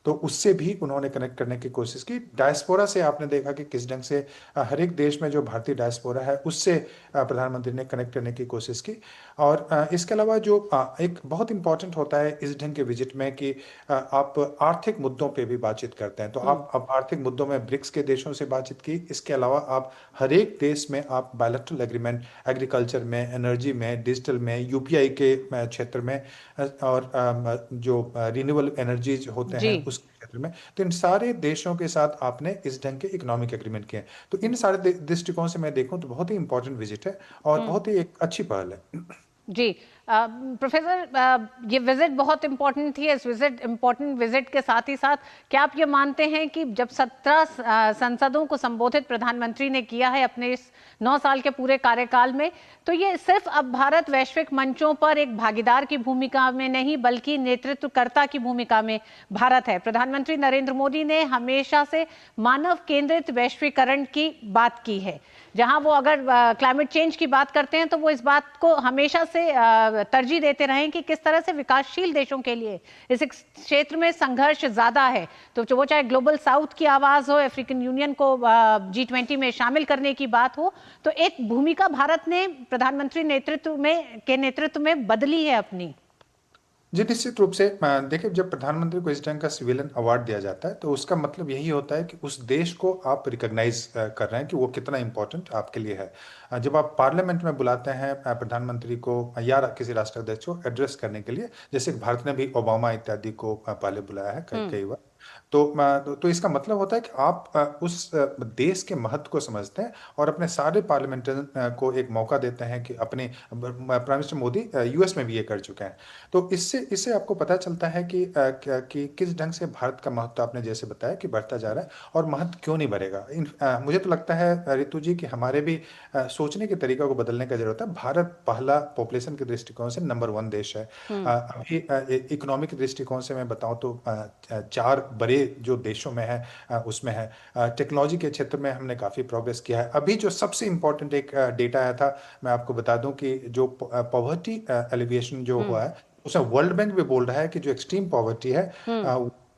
[SPEAKER 13] तो उससे भी उन्होंने कनेक्ट करने की कोशिश की। डायस्पोरा से आपने देखा कि किस ढंग से हर एक देश में जो भारतीय डायस्पोरा है उससे प्रधानमंत्री ने कनेक्ट करने की कोशिश की। और इसके अलावा जो एक बहुत इंपॉर्टेंट होता है इस ढंग के विजिट में कि आप आर्थिक मुद्दों पे भी बातचीत करते हैं। तो आप आर्थिक मुद्दों में ब्रिक्स के देशों से बातचीत की। इसके अलावा आप हर एक देश में आप बायलैटरल एग्रीमेंट एग्रीकल्चर में, एनर्जी में, डिजिटल में, यूपीआई के क्षेत्र में, और जो रिन्यूएबल एनर्जीज होते हैं उस क्षेत्र में, तो इन सारे देशों के साथ आपने इस ढंग के इकोनॉमिक एग्रीमेंट किए। तो इन सारे दृष्टिकोण से मैं देखूं तो बहुत ही इंपॉर्टेंट विजिट है और बहुत ही एक अच्छी पहल है।
[SPEAKER 3] जी प्रोफेसर, ये विजिट बहुत इम्पोर्टेंट थी। इस इम्पोर्टेंट विजिट के साथ ही साथ क्या आप ये मानते हैं कि जब 17 संसदों को संबोधित प्रधानमंत्री ने किया है अपने इस 9 साल के पूरे कार्यकाल में, तो ये सिर्फ अब भारत वैश्विक मंचों पर एक भागीदार की भूमिका में नहीं बल्कि नेतृत्वकर्ता की भूमिका में भारत है? प्रधानमंत्री नरेंद्र मोदी ने हमेशा से मानव केंद्रित वैश्वीकरण की बात की है। जहां वो अगर क्लाइमेट चेंज की बात करते हैं तो वो इस बात को हमेशा से तरजीह देते रहे कि किस तरह से विकासशील देशों के लिए इस क्षेत्र में संघर्ष ज्यादा है। तो वो चाहे ग्लोबल साउथ की आवाज हो, अफ्रीकन यूनियन को G20 में शामिल करने की बात हो, तो एक भूमिका भारत ने प्रधानमंत्री नेतृत्व में बदली है अपनी।
[SPEAKER 13] जी निश्चित रूप से। देखिए, जब प्रधानमंत्री को इस ढंग का सिविलियन अवार्ड दिया जाता है तो उसका मतलब यही होता है कि उस देश को आप रिकॉग्नाइज कर रहे हैं कि वो कितना इंपॉर्टेंट आपके लिए है। जब आप पार्लियामेंट में बुलाते हैं प्रधानमंत्री को या किसी राष्ट्राध्यक्ष को एड्रेस करने के लिए, जैसे भारत ने भी ओबामा इत्यादि को पहले बुलाया है कई बार, तो इसका मतलब होता है कि आप उस देश के महत्व को समझते हैं और अपने सारे पार्लियामेंटेरियन को एक मौका देते हैं कि अपने प्राइम मिनिस्टर मोदी यूएस में भी ये कर चुके हैं। तो इससे आपको पता चलता है कि किस ढंग से भारत का महत्व, आपने जैसे बताया, कि बढ़ता जा रहा है और महत्व क्यों नहीं बढ़ेगा। मुझे तो लगता है रितु जी कि हमारे भी सोचने के तरीका को बदलने का जरूरत है। भारत पहला पॉपुलेशन के दृष्टिकोण से नंबर 1 देश है। अभी इकोनॉमिक के दृष्टिकोण से मैं बताऊं तो 4 बड़े जो देशों में है उसमें है। टेक्नोलॉजी के क्षेत्र में हमने काफ़ी प्रोग्रेस किया है। अभी जो सबसे इम्पोर्टेंट एक डेटा आया था, मैं आपको बता दूं कि जो पॉवर्टी एलिविएशन जो हुआ है उसमें वर्ल्ड बैंक भी बोल रहा है कि जो एक्सट्रीम पॉवर्टी है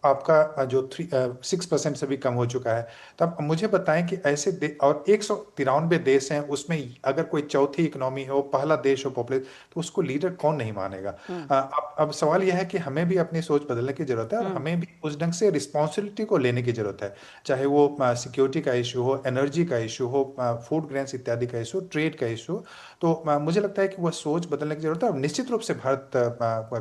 [SPEAKER 13] आपका जो 6% से भी कम हो चुका है। तब मुझे बताएं कि ऐसे और 193 देश हैं, उसमें अगर कोई चौथी इकोनॉमी हो, पहला देश हो पॉपुलेशन, तो उसको लीडर कौन नहीं मानेगा। अब सवाल यह है कि हमें भी अपनी सोच बदलने की जरूरत है और हमें भी उस ढंग से रिस्पॉन्सिबिलिटी को लेने की जरूरत है, चाहे वो सिक्योरिटी का इशू हो, एनर्जी का इशू हो, फूड ग्रेन्स इत्यादि का इशू, ट्रेड का इशू। तो मुझे लगता है कि वह सोच बदलने की जरूरत है और निश्चित रूप से भारत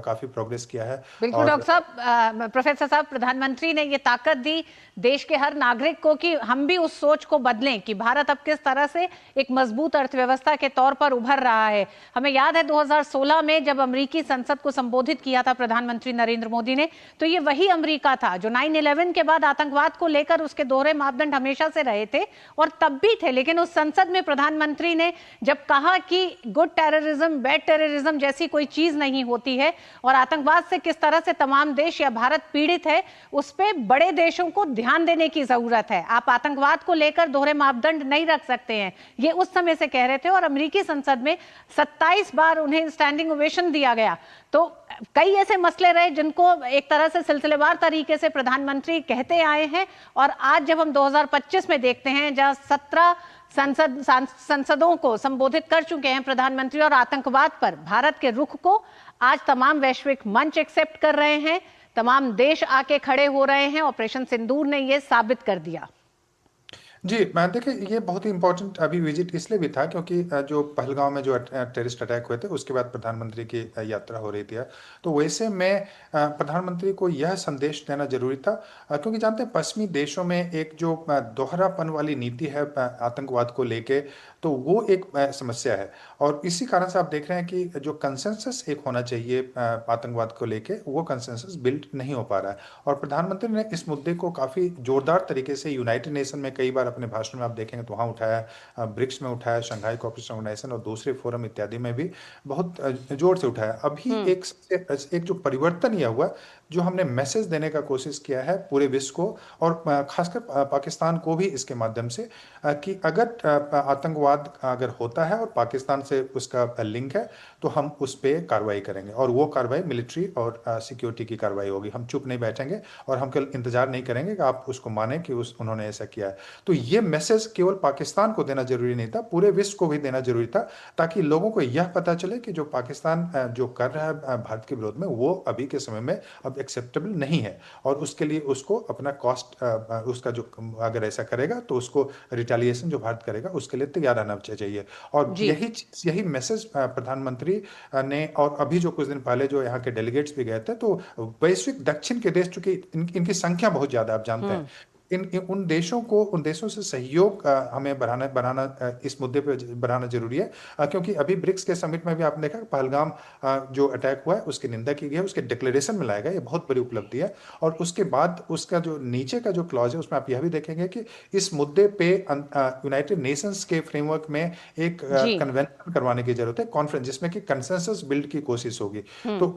[SPEAKER 13] काफी प्रोग्रेस किया है।
[SPEAKER 3] बिल्कुल डॉक्टर साहब, प्रोफेसर साहब, प्रधानमंत्री ने ये ताकत दी देश के हर नागरिक को कि हम भी उस सोच को बदलें कि भारत अब किस तरह से एक मजबूत अर्थव्यवस्था के तौर पर उभर रहा है। हमें याद है 2016 में जब अमेरिकी संसद को संबोधित किया था प्रधानमंत्री नरेंद्र मोदी ने, तो ये वही अमेरिका था जो 9/11 के बाद आतंकवाद को लेकर उसके दोहरे मापदंड हमेशा से रहे थे और तब भी थे। लेकिन उस संसद में प्रधानमंत्री ने जब कहा कि गुड टेररिज्म, बैड टेररिज्म जैसी कोई चीज नहीं होती है और आतंकवाद से किस तरह से तमाम देश या भारत पीड़ित है, उस पे बड़े देशों को ध्यान देने की जरूरत है। आप आतंकवाद को लेकर दोहरे मापदंड नहीं रख सकते हैं, ये उस समय से कह रहे थे। और अमेरिकी संसद में 27 बार उन्हें स्टैंडिंग ओवेशन दिया गया। तो कई ऐसे मसले रहे जिनको एक तरह से सिलसिलेवार तरीके से प्रधानमंत्री कहते आए हैं और आज जब हम 2025 में देखते हैं जहां 17 संसदों को संबोधित कर चुके हैं प्रधानमंत्री और आतंकवाद पर भारत के रुख को आज तमाम वैश्विक मंच एक्सेप्ट कर रहे हैं, तमाम देश आके खड़े हो रहे हैं। ऑपरेशन सिंदूर ने यह साबित कर दिया।
[SPEAKER 13] जी, मैं देखिए ये बहुत ही इंपॉर्टेंट अभी विजिट इसलिए भी था क्योंकि जो पहलगांव में जो टेररिस्ट अटैक हुए थे उसके बाद प्रधानमंत्री की यात्रा हो रही थी। तो वैसे में प्रधानमंत्री को यह संदेश देना जरूरी था क्योंकि जानते हैं पश्चिमी देशों में एक जो दोहरापन वाली नीति है आतंकवाद को लेके, तो वो एक समस्या है। और इसी कारण से आप देख रहे हैं कि जो कंसेंसस एक होना चाहिए आतंकवाद को लेके, वो कंसेंसस बिल्ड नहीं हो पा रहा है। और प्रधानमंत्री ने इस मुद्दे को काफी जोरदार तरीके से यूनाइटेड नेशन में कई बार अपने भाषण में आप देखेंगे तो वहां उठाया, ब्रिक्स में उठाया, शंघाई कोऑपरेशन ऑर्गेनाइजेशन और दूसरे फोरम इत्यादि में भी बहुत जोर से उठाया। अभी एक जो परिवर्तन यह हुआ जो हमने मैसेज देने का कोशिश किया है पूरे विश्व को और खासकर पाकिस्तान को भी इसके माध्यम से कि अगर आतंकवाद अगर होता है और पाकिस्तान से उसका लिंक है तो हम उस पर कार्रवाई करेंगे और वो कार्रवाई मिलिट्री और सिक्योरिटी की कार्रवाई होगी। हम चुप नहीं बैठेंगे और हम केवल इंतजार नहीं करेंगे कि आप उसको माने कि उन्होंने ऐसा किया है। तो ये मैसेज केवल पाकिस्तान को देना जरूरी नहीं था, पूरे विश्व को भी देना जरूरी था ताकि लोगों को यह पता चले कि जो पाकिस्तान जो कर रहा है भारत के विरोध में वो अभी के समय में अब एक्सेप्टेबल नहीं है और उसके लिए उसको अपना कॉस्ट उसका जो अगर ऐसा करेगा तो उसको रिटेलिएशन जो भारत करेगा उसके लिए तैयार रहना चाहिए। और यही मैसेज प्रधानमंत्री ने और अभी जो कुछ दिन पहले जो यहाँ के डेलीगेट्स भी गए थे तो वैश्विक दक्षिण के देश चूंकि इनकी संख्या बहुत ज्यादा आप जानते हैं, उन देशों से सहयोग हमें बढ़ाना इस मुद्दे पे बढ़ाना जरूरी है क्योंकि अभी ब्रिक्स के समिट में भी आपने देखा पहलगाम जो अटैक हुआ है उसकी निंदा की गई है, उसके डिक्लेरेशन में लाया गया, ये बहुत बड़ी उपलब्धि है। और उसके बाद उसका जो नीचे का जो क्लॉज है उसमें आप यह भी देखेंगे कि इस मुद्दे पे यूनाइटेड नेशंस के फ्रेमवर्क में एक कन्वेंशन करवाने की जरूरत है, कॉन्फ्रेंस जिसमें कि कंसेंसस बिल्ड की कोशिश होगी। तो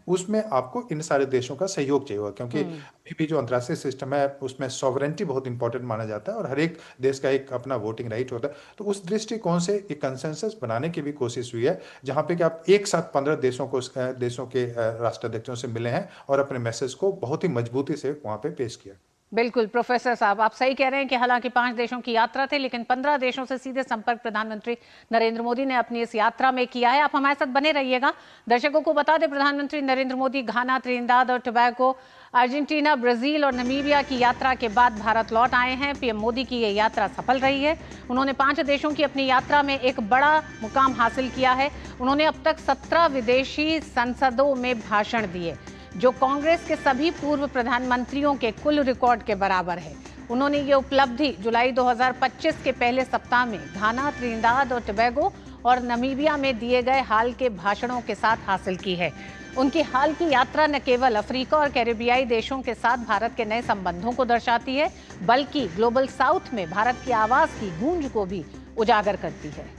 [SPEAKER 13] उसमें आपको इन सारे देशों का सहयोग चाहिए होगा क्योंकि अभी भी जो अंतर्राष्ट्रीय सिस्टम है उसमें सॉवरेंटी बहुत इंपॉर्टेंट माना जाता है और हर एक देश का एक अपना वोटिंग राइट होता है। तो उस दृष्टिकोण से एक कंसेंसस बनाने की भी कोशिश हुई है जहां पे कि आप एक साथ 15 देशों के राष्ट्राध्यक्षों से मिले हैं और अपने मैसेज को बहुत ही मजबूती से वहां पे पेश किया।
[SPEAKER 3] बिल्कुल प्रोफेसर साहब, आप सही कह रहे हैं कि हालांकि 5 देशों की यात्रा थी लेकिन 15 देशों से सीधे संपर्क प्रधानमंत्री नरेंद्र मोदी ने अपनी इस यात्रा में किया है। आप हमारे साथ बने रहिएगा। दर्शकों को बता दें प्रधानमंत्री नरेंद्र मोदी घाना, त्रिनिदाद और टोबैगो, अर्जेंटीना, ब्राजील और नामीबिया की यात्रा के बाद भारत लौट आए हैं। पीएम मोदी की ये यात्रा सफल रही है। उन्होंने 5 देशों की अपनी यात्रा में एक बड़ा मुकाम हासिल किया है। उन्होंने अब तक 17 विदेशी संसदों में भाषण दिए जो कांग्रेस के सभी पूर्व प्रधानमंत्रियों के कुल रिकॉर्ड के बराबर है। उन्होंने ये उपलब्धि जुलाई 2025 के पहले सप्ताह में घाना, त्रिनिदाद और टोबैगो और नामीबिया में दिए गए हाल के भाषणों के साथ हासिल की है। उनकी हाल की यात्रा न केवल अफ्रीका और कैरिबियाई देशों के साथ भारत के नए संबंधों को दर्शाती है बल्कि ग्लोबल साउथ में भारत की आवाज की गूंज को भी उजागर करती है।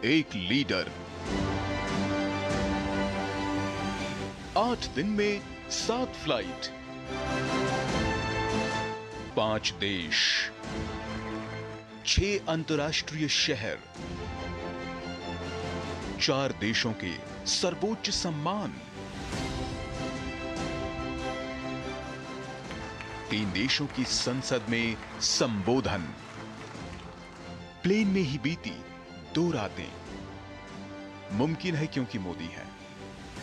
[SPEAKER 14] एक लीडर 8 दिन में 7 फ्लाइट, 5 देश, 6 अंतर्राष्ट्रीय शहर, 4 देशों के सर्वोच्च सम्मान, 3 देशों की संसद में संबोधन, प्लेन में ही बीती 2 रातें। मुमकिन है क्योंकि मोदी हैं,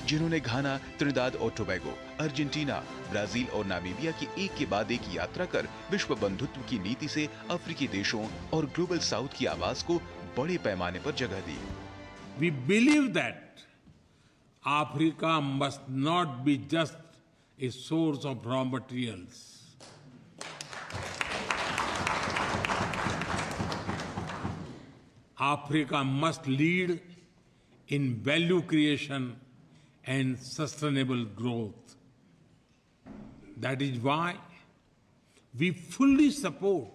[SPEAKER 14] जिन्होंने घाना, त्रिनिदाद और टोबैगो, अर्जेंटीना, ब्राजील और नामीबिया की एक के बाद एक यात्रा कर विश्व बंधुत्व की नीति से अफ्रीकी देशों और ग्लोबल साउथ की आवाज को बड़े पैमाने पर जगह दी।
[SPEAKER 11] We believe that Africa must not be just a source of raw materials. Africa must lead in value creation and sustainable growth. That is why we fully support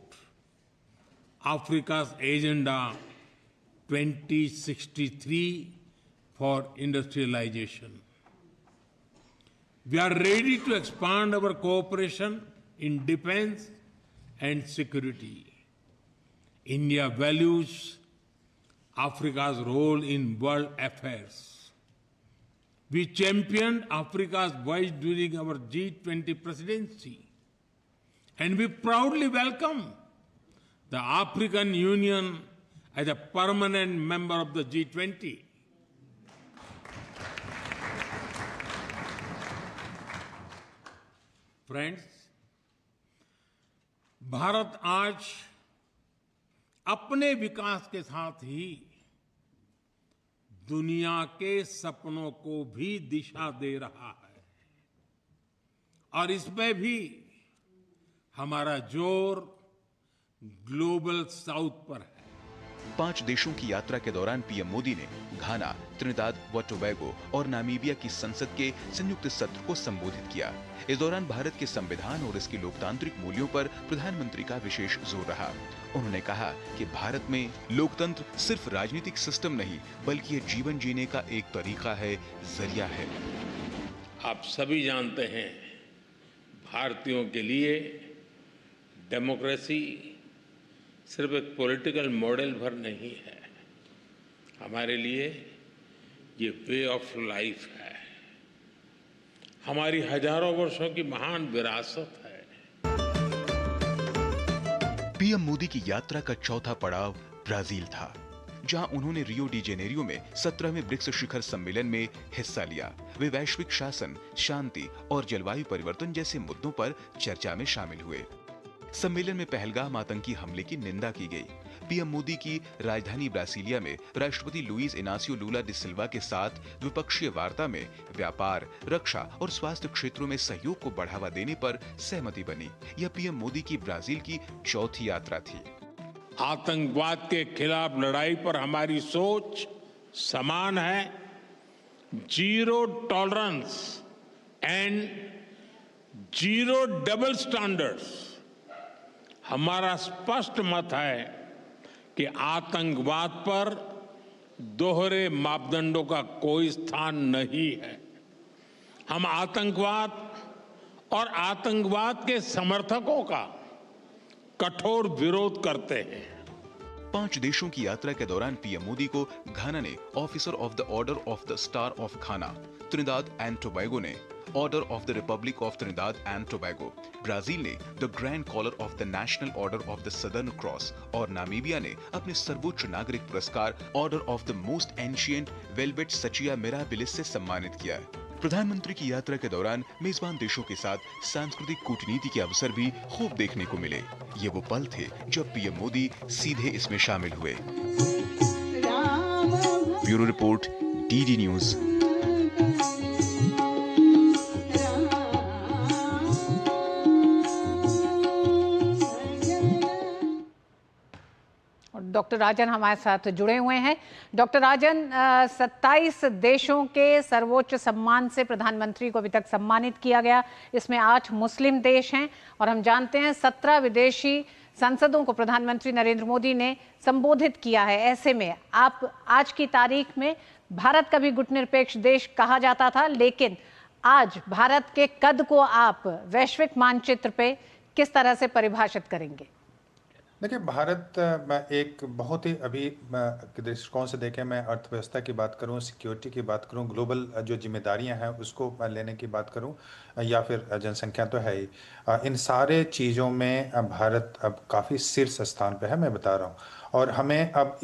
[SPEAKER 11] Africa's Agenda 2063 for industrialization. We are ready to expand our cooperation in defense and security. India values Africa's role in world affairs. We championed Africa's voice during our G20 presidency, and we proudly welcome the African Union as a permanent member of the G20. Friends, Bharat आज अपने विकास के साथ ही दुनिया के सपनों को भी दिशा दे रहा है, और इसमें भी हमारा जोर ग्लोबल साउथ पर है।
[SPEAKER 14] 5 देशों की यात्रा के दौरान पीएम मोदी ने घाना, त्रिनिदाद व टोबैगो और नामीबिया की संसद के संयुक्त सत्र को संबोधित किया। इस दौरान भारत के संविधान और इसके लोकतांत्रिक मूल्यों पर प्रधानमंत्री का विशेष जोर रहा। उन्होंने कहा कि भारत में लोकतंत्र सिर्फ राजनीतिक सिस्टम नहीं, बल्कि ये जीवन जीने का एक तरीका है, जरिया है।
[SPEAKER 11] आप सभी जानते हैं, भारतीयों के लिए डेमोक्रेसी सिर्फ एक पॉलिटिकल मॉडल भर नहीं है, हमारे लिए ये वे ऑफ लाइफ है, हमारी हजारों वर्षों की महान विरासत है।
[SPEAKER 14] पीएम मोदी की यात्रा का चौथा पड़ाव ब्राजील था, जहां उन्होंने रियो डी जेनेरियो में 17वें ब्रिक्स शिखर सम्मेलन में हिस्सा लिया। वे वैश्विक शासन, शांति और जलवायु परिवर्तन जैसे मुद्दों पर चर्चा में शामिल हुए। सम्मेलन में पहलगाम आतंकी हमले की निंदा की गई। पीएम मोदी की राजधानी ब्रासिलिया में राष्ट्रपति लुइस इनासियो लूला डी सिल्वा के साथ द्विपक्षीय वार्ता में व्यापार, रक्षा और स्वास्थ्य क्षेत्रों में सहयोग को बढ़ावा देने पर सहमति बनी। यह पीएम मोदी की ब्राजील की चौथी यात्रा थी।
[SPEAKER 11] आतंकवाद के खिलाफ लड़ाई पर हमारी सोच समान है। Zero tolerance and zero double standards. हमारा स्पष्ट मत है कि आतंकवाद पर दोहरे मापदंडों का कोई स्थान नहीं है। हम आतंकवाद और आतंकवाद के समर्थकों का कठोर विरोध करते हैं।
[SPEAKER 14] 5 देशों की यात्रा के दौरान पीएम मोदी को घाना ने officer of the Order of the star of Ghana, Trinidad and Tobago ने order of the Republic of Trinidad and Tobago, Brazil ने the grand Collar of the National Order of the southern cross और Namibia ने अपने सर्वोच्च नागरिक पुरस्कार order of the Most ancient velvet Sachiya mirabilis से सम्मानित किया। प्रधानमंत्री की यात्रा के दौरान मेजबान देशों के साथ सांस्कृतिक कूटनीति के अवसर भी खूब देखने को मिले। ये वो पल थे जब पीएम मोदी सीधे इसमें शामिल हुए। Bureau report, DD news.
[SPEAKER 3] Doctor Rajan हमारे साथ जुड़े हुए हैं। डॉक्टर राजन, 27 देशों के सर्वोच्च सम्मान से प्रधानमंत्री को अभी तक सम्मानित किया गया। इसमें 8 मुस्लिम देश हैं और हम जानते हैं 17 विदेशी सांसदों को प्रधानमंत्री नरेंद्र मोदी ने संबोधित किया है। ऐसे में आप आज की तारीख में, भारत का भी गुटनिरपेक्ष देश कहा जाता था, लेकिन आज भारत के कद को आप वैश्विक मानचित्र पे किस तरह से परिभाषित करेंगे?
[SPEAKER 13] देखिए, भारत एक बहुत ही अभी दृष्टिकोण से देखें, मैं अर्थव्यवस्था की बात करूं, सिक्योरिटी की बात करूं, ग्लोबल जो जिम्मेदारियां हैं उसको लेने की बात करूं, या फिर जनसंख्या तो है ही, इन सारे चीज़ों में भारत अब काफ़ी शीर्ष स्थान पे है, मैं बता रहा हूं। और हमें अब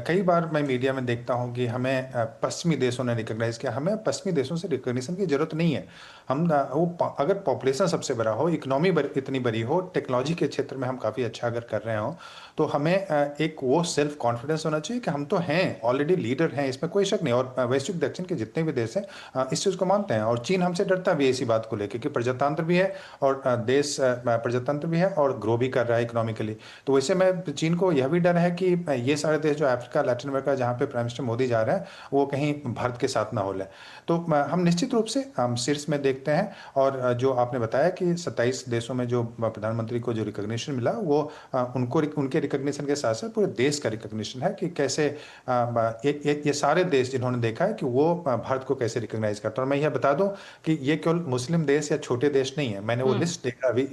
[SPEAKER 13] कई बार मैं मीडिया में देखता हूं कि हमें पश्चिमी देशों ने रिकॉग्नाइज किया, हमें पश्चिमी देशों से रिकॉग्निशन की जरूरत नहीं है। हम अगर पॉपुलेशन सबसे बड़ा हो, इकोनॉमी इतनी बड़ी हो, टेक्नोलॉजी के क्षेत्र में हम काफ़ी अच्छा अगर कर रहे हो, तो हमें एक वो सेल्फ कॉन्फिडेंस होना चाहिए कि हम तो हैं, ऑलरेडी लीडर हैं, इसमें कोई शक नहीं। और वैश्विक दक्षिण के जितने भी देश हैं इस चीज़ को मानते हैं, और चीन हमसे डरता भी है इसी बात को लेकर कि प्रजातंत्र भी है और देश प्रजातंत्र भी है और ग्रो भी कर रहा है इकोनॉमिकली। तो वैसे में चीन को यह भी डर है कि ये सारे देश जो अफ्रीका, लैटिन अमेरिका, जहाँ पे प्राइम मिनिस्टर मोदी जा रहे हैं, वो कहीं भारत के साथ ना हो लें। तो हम निश्चित रूप से हम शीर्ष में देखते हैं। और जो आपने बताया कि 27 देशों में जो प्रधानमंत्री को जो रिकॉग्निशन मिला, वो उनके रिकॉग्निशन के साथ साथ पूरे देश का रिकॉग्निशन है कि कैसे ये सारे देश जिन्होंने देखा है कि वो भारत को कैसे रिकॉग्नाइज करता है। और मैं यह बता दूं कि ये केवल मुस्लिम देश या छोटे देश नहीं है। मैंने वो लिस्ट देखा अभी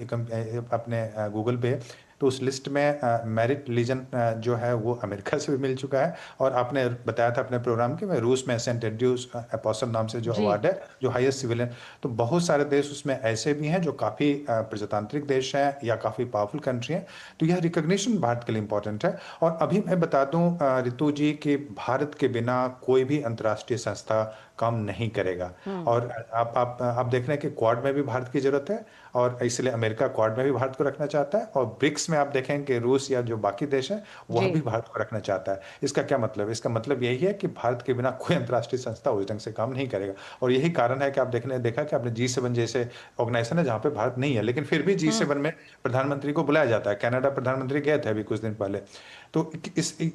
[SPEAKER 13] अपने गूगल पे, तो उस लिस्ट में मेरिट लीजन जो है वो अमेरिका से भी मिल चुका है। और आपने बताया था अपने प्रोग्राम के, रूस में सेंट एंड्रयूज एपोस्टल नाम से जो अवार्ड है, जो हाईएस्ट सिविलियन, तो बहुत सारे देश उसमें ऐसे भी हैं जो काफ़ी प्रजातांत्रिक देश हैं या काफ़ी पावरफुल कंट्री हैं। तो यह रिकॉग्निशन भारत के लिए इंपॉर्टेंट है। और अभी मैं बता दूं रितु जी कि भारत के बिना कोई भी अंतर्राष्ट्रीय संस्था काम नहीं करेगा। और आप देख रहे हैं कि क्वाड में भी भारत की जरूरत है, और इसलिए अमेरिका क्वाड में भी भारत को रखना चाहता है। और ब्रिक्स में आप देखें कि रूस या जो बाकी देश हैं वह भी भारत को रखना चाहता है। इसका क्या मतलब है? इसका मतलब यही है कि भारत के बिना कोई अंतर्राष्ट्रीय संस्था उस ढंग से काम नहीं करेगा। और यही कारण है कि आप देखा कि आपने G7 जैसे ऑर्गेनाइजेशन है जहाँ पे भारत नहीं है, लेकिन फिर भी G7 में प्रधानमंत्री को बुलाया जाता है। कनाडा प्रधानमंत्री गए थे अभी कुछ दिन पहले। तो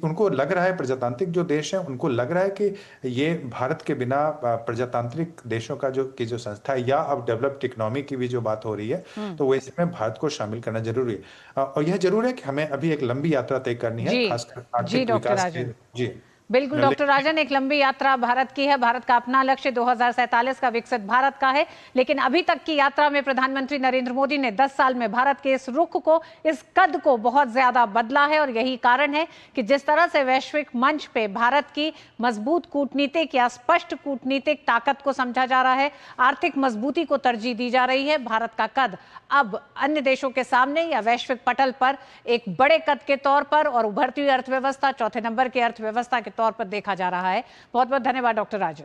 [SPEAKER 13] उनको लग रहा है, प्रजातांत्रिक जो देश है उनको लग रहा है कि ये भारत के बिना प्रजातांत्रिक देशों का जो संस्था है, या अब डेवलप्ड इकोनॉमी की भी जो बात हो रही है, तो वैसे में भारत को शामिल करना जरूरी है। और यह जरूर है कि हमें अभी एक लंबी यात्रा तय करनी है, खासकर आर्थिक विकास की। जी
[SPEAKER 3] बिल्कुल डॉक्टर राजन, एक लंबी यात्रा भारत की है। भारत का अपना लक्ष्य 2047 का विकसित भारत का है, लेकिन अभी तक की यात्रा में प्रधानमंत्री नरेंद्र मोदी ने 10 साल में भारत के इस रुख को, इस कद को बहुत ज्यादा बदला है। और यही कारण है कि जिस तरह से वैश्विक मंच पे भारत की मजबूत कूटनीतिक या स्पष्ट कूटनीतिक ताकत को समझा जा रहा है, आर्थिक मजबूती को तरजीह दी जा रही है, भारत का कद अब अन्य देशों के सामने या वैश्विक पटल पर एक बड़े कद के तौर पर और उभरती हुई अर्थव्यवस्था, चौथे नंबर की अर्थव्यवस्था के तौर पर देखा जा रहा है। बहुत बहुत धन्यवाद डॉक्टर राजन।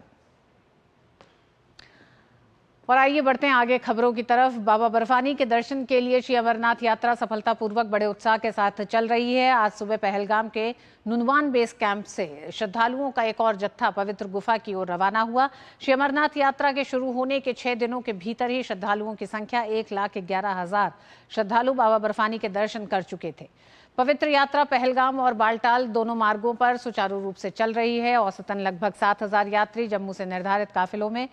[SPEAKER 3] और आइए बढ़ते हैं आगे खबरों की तरफ। बाबा बर्फानी के दर्शन के लिए श्री अमरनाथ यात्रा सफलतापूर्वक बड़े उत्साह के साथ चल रही है। आज सुबह पहलगाम के नुनवान बेस कैंप से श्रद्धालुओं का एक और जत्था पवित्र गुफा की ओर रवाना हुआ। श्री अमरनाथ यात्रा के शुरू होने के 6 दिनों के भीतर ही श्रद्धालुओं की संख्या 1,11,000 श्रद्धालु बाबा बर्फानी के दर्शन कर चुके थे। पवित्र यात्रा पहलगाम और बालटाल दोनों मार्गों पर सुचारू रूप से चल रही है। औसतन लगभग 7,000 यात्री जम्मू से निर्धारित काफिलों में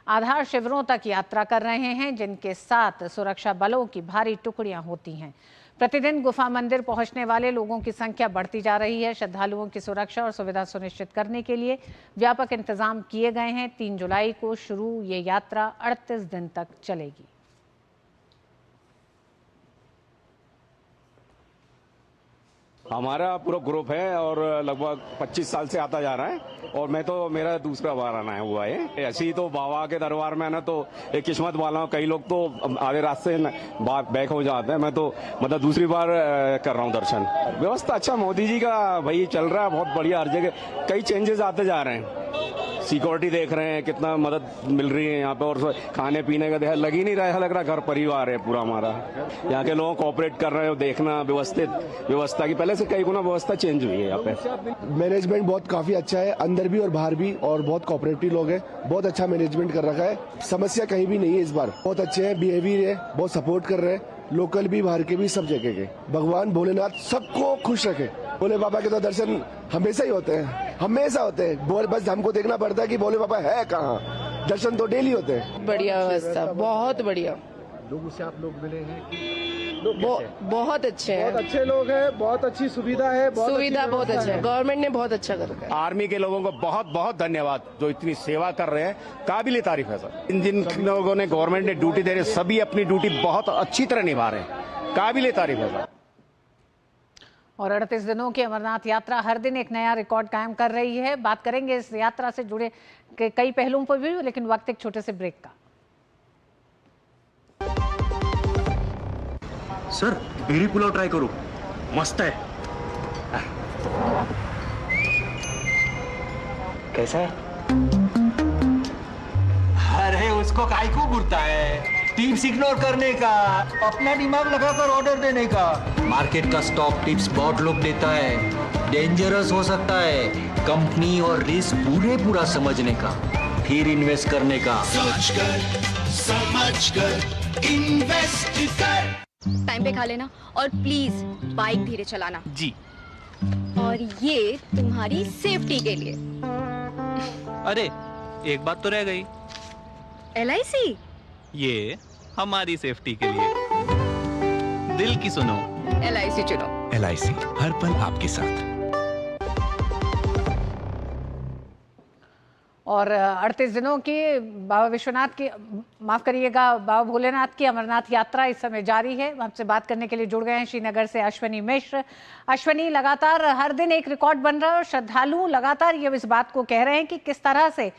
[SPEAKER 3] आधार शिविरों तक यात्रा कर रहे हैं, जिनके साथ सुरक्षा बलों की भारी टुकड़ियां होती हैं। प्रतिदिन गुफा मंदिर पहुंचने वाले लोगों की संख्या बढ़ती जा रही है। श्रद्धालुओं की सुरक्षा और सुविधा सुनिश्चित करने के लिए व्यापक इंतजाम किए गए हैं। 3 जुलाई को शुरू ये यात्रा 38 दिन तक चलेगी।
[SPEAKER 15] हमारा पूरा ग्रुप है और लगभग 25 साल से आता जा रहा है, और मैं तो मेरा दूसरा बार आना हुआ है। ऐसे ही तो बाबा के दरबार में आना तो एक किस्मत वाला हूँ। कई लोग तो आधे रास्ते बैक हो जाते हैं, मैं तो मतलब दूसरी बार कर रहा हूँ दर्शन। व्यवस्था अच्छा मोदी जी का भाई चल रहा है, बहुत बढ़िया। हर जगह कई चेंजेस आते जा रहे हैं। सिक्योरिटी देख रहे हैं, कितना मदद मिल रही है यहाँ पे, और खाने पीने का देखा लग ही नहीं रहा है, लग रहा घर परिवार है पूरा हमारा। यहाँ के लोग कोऑपरेट कर रहे हो, देखना व्यवस्थित व्यवस्था की पहले से कई गुना व्यवस्था चेंज हुई है यहाँ पे।
[SPEAKER 16] मैनेजमेंट बहुत काफी अच्छा है, अंदर भी और बाहर भी, और बहुत कोऑपरेटिव लोग हैं। बहुत अच्छा मैनेजमेंट कर रखा है, समस्या कहीं भी नहीं है इस बार। बहुत अच्छे हैं, बिहेवियर है, बहुत सपोर्ट कर रहे हैं, लोकल भी बाहर के भी सब जगह के। भगवान भोलेनाथ सबको खुश रखे। भोले बाबा के तो दर्शन हमेशा ही होते हैं, हमेशा होते हैं। बस हमको देखना पड़ता है कि भोले बाबा है कहाँ। दर्शन तो डेली होते हैं।
[SPEAKER 17] बढ़िया व्यवस्था, बहुत बढ़िया।
[SPEAKER 2] लोगों से आप लोग मिले हैं?
[SPEAKER 17] बहुत अच्छे हैं,
[SPEAKER 16] बहुत अच्छे लोग हैं, बहुत अच्छी सुविधा है,
[SPEAKER 17] सुविधा बहुत अच्छा है। गवर्नमेंट ने बहुत अच्छा कर रखा है।
[SPEAKER 15] आर्मी के लोगों को बहुत बहुत धन्यवाद, जो इतनी सेवा कर रहे हैं, काबिल तारीफ है सर। जिन लोगों ने गवर्नमेंट ने ड्यूटी दे रहे, सभी अपनी ड्यूटी बहुत अच्छी तरह निभा रहे हैं, काबिल तारीफ है सर।
[SPEAKER 3] और 38 दिनों की अमरनाथ यात्रा हर दिन एक नया रिकॉर्ड कायम कर रही है। बात करेंगे इस यात्रा से जुड़े कई पहलुओं पर भी, लेकिन वक्त एक छोटे से ब्रेक का।
[SPEAKER 4] सर बेरी पुलाव ट्राई करो, मस्त है।
[SPEAKER 5] कैसा है? अरे उसको काहे को घूरता है? टिप्स इग्नोर करने का, अपना दिमाग लगाकर ऑर्डर देने का। मार्केट का स्टॉक टिप्स बहुत लोग देता है, डेंजरस हो सकता है। कंपनी और रिस्क पूरा समझने का, फिर इन्वेस्ट करने का।
[SPEAKER 6] सोच कर समझ कर इन्वेस्ट कर।
[SPEAKER 7] टाइम पे खा लेना और प्लीज बाइक धीरे चलाना
[SPEAKER 12] जी।
[SPEAKER 7] और ये तुम्हारी सेफ्टी के लिए।
[SPEAKER 12] अरे एक बात तो रह गई।
[SPEAKER 7] LIC
[SPEAKER 12] ये हमारी सेफ्टी के लिए। दिल की सुनो,
[SPEAKER 7] LIC चुनो।
[SPEAKER 6] LIC हर पल आपके साथ।
[SPEAKER 3] और 38 दिनों की बाबा विश्वनाथ की, माफ करिएगा, बाबा भोलेनाथ की अमरनाथ यात्रा इस समय जारी है। हमसे बात करने के लिए जुड़ गए हैं श्रीनगर से अश्वनी मिश्र। अश्वनी, लगातार हर दिन एक रिकॉर्ड बन रहा है और श्रद्धालु लगातार ये इस बात को कह रहे हैं कि किस तरह से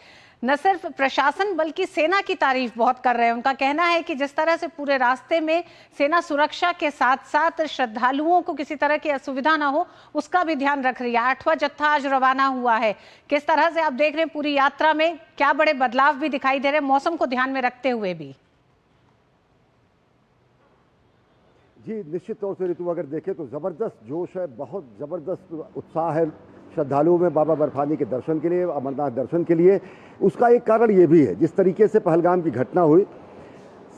[SPEAKER 3] न सिर्फ प्रशासन बल्कि सेना की तारीफ बहुत कर रहे हैं। उनका कहना है कि जिस तरह से पूरे रास्ते में सेना सुरक्षा के साथ साथ श्रद्धालुओं को किसी तरह की असुविधा ना हो उसका भी ध्यान रख रही है। 8वां जत्था आज रवाना हुआ है। किस तरह से आप देख रहे हैं पूरी यात्रा में क्या बड़े बदलाव भी दिखाई दे रहे हैं, मौसम को ध्यान में रखते हुए भी?
[SPEAKER 18] जी निश्चित तौर से ऋतु अगर देखें तो ज़बरदस्त जोश है, बहुत ज़बरदस्त उत्साह है श्रद्धालुओं में बाबा बर्फानी के दर्शन के लिए, अमरनाथ दर्शन के लिए। उसका एक कारण ये भी है, जिस तरीके से पहलगाम की घटना हुई,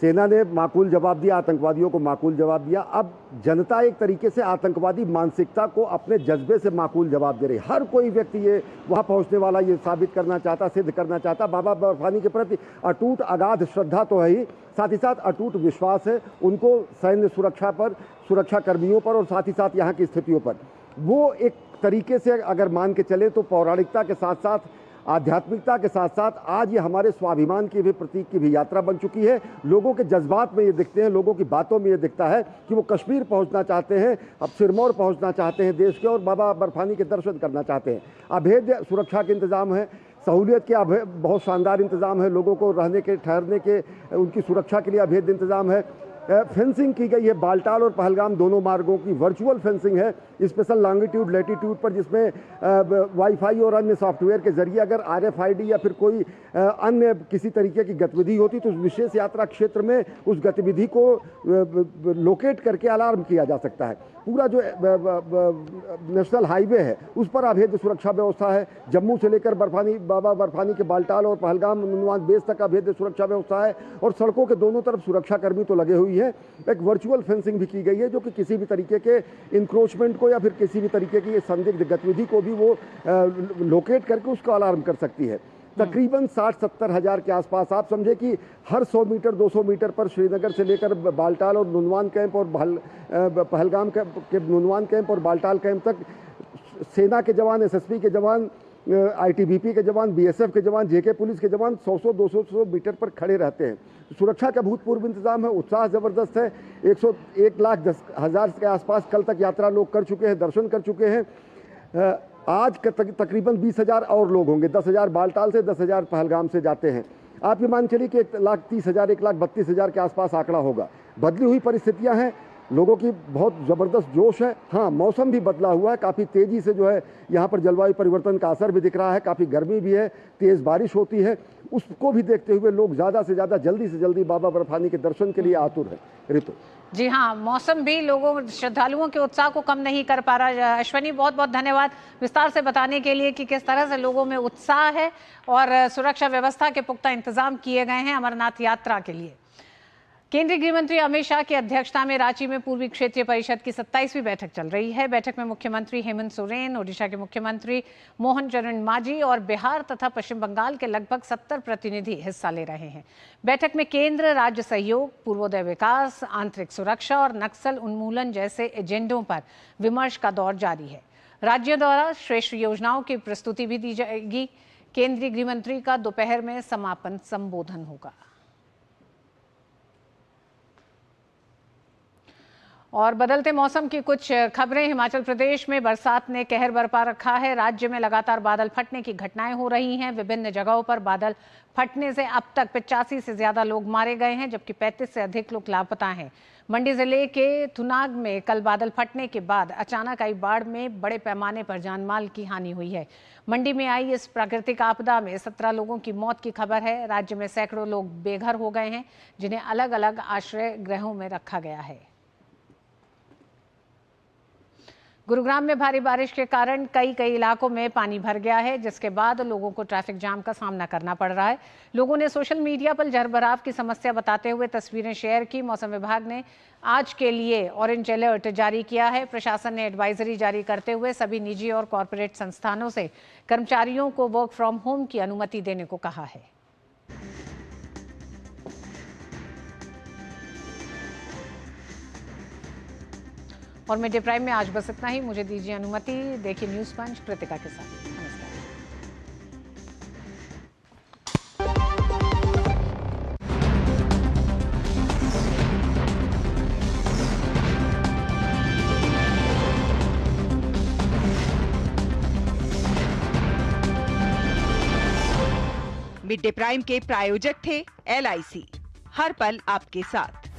[SPEAKER 18] सेना ने माकूल जवाब दिया, आतंकवादियों को माकूल जवाब दिया। अब जनता एक तरीके से आतंकवादी मानसिकता को अपने जज्बे से माकूल जवाब दे रही। हर कोई व्यक्ति ये वहाँ पहुँचने वाला ये साबित करना चाहता, सिद्ध करना चाहता, बाबा बर्फानी के प्रति अटूट अगाध श्रद्धा तो है ही, साथ ही साथ अटूट विश्वास है उनको सैन्य सुरक्षा पर, सुरक्षा कर्मियों पर और साथ ही साथ यहाँ की स्थितियों पर। वो एक तरीके से अगर मान के चले तो पौराणिकता के साथ साथ आध्यात्मिकता के साथ साथ आज ये हमारे स्वाभिमान की भी प्रतीक की भी यात्रा बन चुकी है। लोगों के जज्बात में ये दिखते हैं, लोगों की बातों में ये दिखता है कि वो कश्मीर पहुंचना चाहते हैं, अब सिरमौर पहुंचना चाहते हैं देश के, और बाबा बर्फानी के दर्शन करना चाहते हैं। अभेद्य सुरक्षा के इंतजाम है, सहूलियत के बहुत शानदार इंतजाम है, लोगों को रहने के, ठहरने के, उनकी सुरक्षा के लिए अभेद्य इंतजाम है। फेंसिंग की गई है, बालटाल और पहलगाम दोनों मार्गों की वर्चुअल फेंसिंग है, स्पेशल लॉन्गिट्यूड लैटिट्यूड पर, जिसमें वाईफाई और अन्य सॉफ्टवेयर के जरिए अगर RFID या फिर कोई अन्य किसी तरीके की गतिविधि होती तो उस विशेष यात्रा क्षेत्र में उस गतिविधि को लोकेट करके अलार्म किया जा सकता है। पूरा जो नेशनल हाईवे है उस पर अभेद्य सुरक्षा व्यवस्था है। जम्मू से लेकर बाबा बर्फानी के बालटाल और पहलगाम नुनवान बेस तक अभेद्य सुरक्षा व्यवस्था है और सड़कों के दोनों तरफ सुरक्षा कर्मी तो लगे हुई है। एक वर्चुअल फेंसिंग भी की गई है जो कि किसी भी तरीके के इंक्रोचमेंट को या फिर किसी भी तरीके की संदिग्ध गतिविधि को भी वो लोकेट करके उसको अलार्म कर सकती है। तकरीबन 60-70 हज़ार के आसपास, आप समझे कि हर 100 मीटर 200 मीटर पर श्रीनगर से लेकर बालटाल और नुनवान कैंप और पहलगाम के नुनवान कैंप और बालटाल कैंप तक सेना के जवान, SSB के जवान, ITBP के जवान, BSF के जवान, JK पुलिस के जवान 100-200 मीटर पर खड़े रहते हैं। सुरक्षा का भूतपूर्व इंतजाम है, उत्साह ज़बरदस्त है। 1,10,000 के आसपास कल तक यात्रा लोग कर चुके हैं, दर्शन कर चुके हैं। आज तकरीबन 20,000 और लोग होंगे, 10,000 बालटाल से, 10,000 पहलगाम से जाते हैं। आप ये मान चलिए कि 1,30,000 1,32,000 के आसपास आंकड़ा होगा। बदली हुई परिस्थितियां हैं, लोगों की बहुत ज़बरदस्त जोश है। हाँ, मौसम भी बदला हुआ है, काफ़ी तेज़ी से जो है यहाँ पर जलवायु परिवर्तन का असर भी दिख रहा है, काफ़ी गर्मी भी है, तेज़ बारिश होती है। उसको भी देखते हुए लोग ज़्यादा से ज़्यादा जल्दी से जल्दी बाबा बर्फानी के दर्शन के लिए आतुर है। ऋतु
[SPEAKER 3] जी हाँ, मौसम भी लोगों, श्रद्धालुओं के उत्साह को कम नहीं कर पा रहा। अश्वनी, बहुत बहुत धन्यवाद विस्तार से बताने के लिए कि किस तरह से लोगों में उत्साह है और सुरक्षा व्यवस्था के पुख्ता इंतजाम किए गए हैं अमरनाथ यात्रा के लिए। केंद्रीय गृह मंत्री अमित शाह की अध्यक्षता में रांची में पूर्वी क्षेत्रीय परिषद की 27वीं बैठक चल रही है। बैठक में मुख्यमंत्री हेमंत सोरेन, ओडिशा के मुख्यमंत्री मोहन चरण मांझी और बिहार तथा पश्चिम बंगाल के लगभग 70 प्रतिनिधि हिस्सा ले रहे हैं। बैठक में केंद्र राज्य सहयोग, पूर्वोदय विकास, आंतरिक सुरक्षा और नक्सल उन्मूलन जैसे एजेंडों पर विमर्श का दौर जारी है। राज्यों द्वारा श्रेष्ठ योजनाओं की प्रस्तुति भी दी जाएगी। केंद्रीय गृह मंत्री का दोपहर में समापन संबोधन होगा। और बदलते मौसम की कुछ खबरें। हिमाचल प्रदेश में बरसात ने कहर बरपा रखा है। राज्य में लगातार बादल फटने की घटनाएं हो रही हैं। विभिन्न जगहों पर बादल फटने से अब तक 85 से ज्यादा लोग मारे गए हैं, जबकि 35 से अधिक लोग लापता हैं। मंडी जिले के थुनाग में कल बादल फटने के बाद अचानक आई बाढ़ में बड़े पैमाने पर जानमाल की हानि हुई है। मंडी में आई इस प्राकृतिक आपदा में 17 लोगों की मौत की खबर है। राज्य में सैकड़ों लोग बेघर हो गए हैं, जिन्हें अलग अलग आश्रय गृहों में रखा गया है। गुरुग्राम में भारी बारिश के कारण कई इलाकों में पानी भर गया है, जिसके बाद लोगों को ट्रैफिक जाम का सामना करना पड़ रहा है। लोगों ने सोशल मीडिया पर जलभराव की समस्या बताते हुए तस्वीरें शेयर की। मौसम विभाग ने आज के लिए ऑरेंज अलर्ट जारी किया है। प्रशासन ने एडवाइजरी जारी करते हुए सभी निजी और कॉरपोरेट संस्थानों से कर्मचारियों को वर्क फ्रॉम होम की अनुमति देने को कहा है। और मिड डे प्राइम में आज बस इतना ही। मुझे दीजिए अनुमति। देखिए न्यूज़ पंच कृतिका के साथ। नमस्कार।
[SPEAKER 8] मिड डे प्राइम के प्रायोजक थे LIC, हर पल आपके साथ।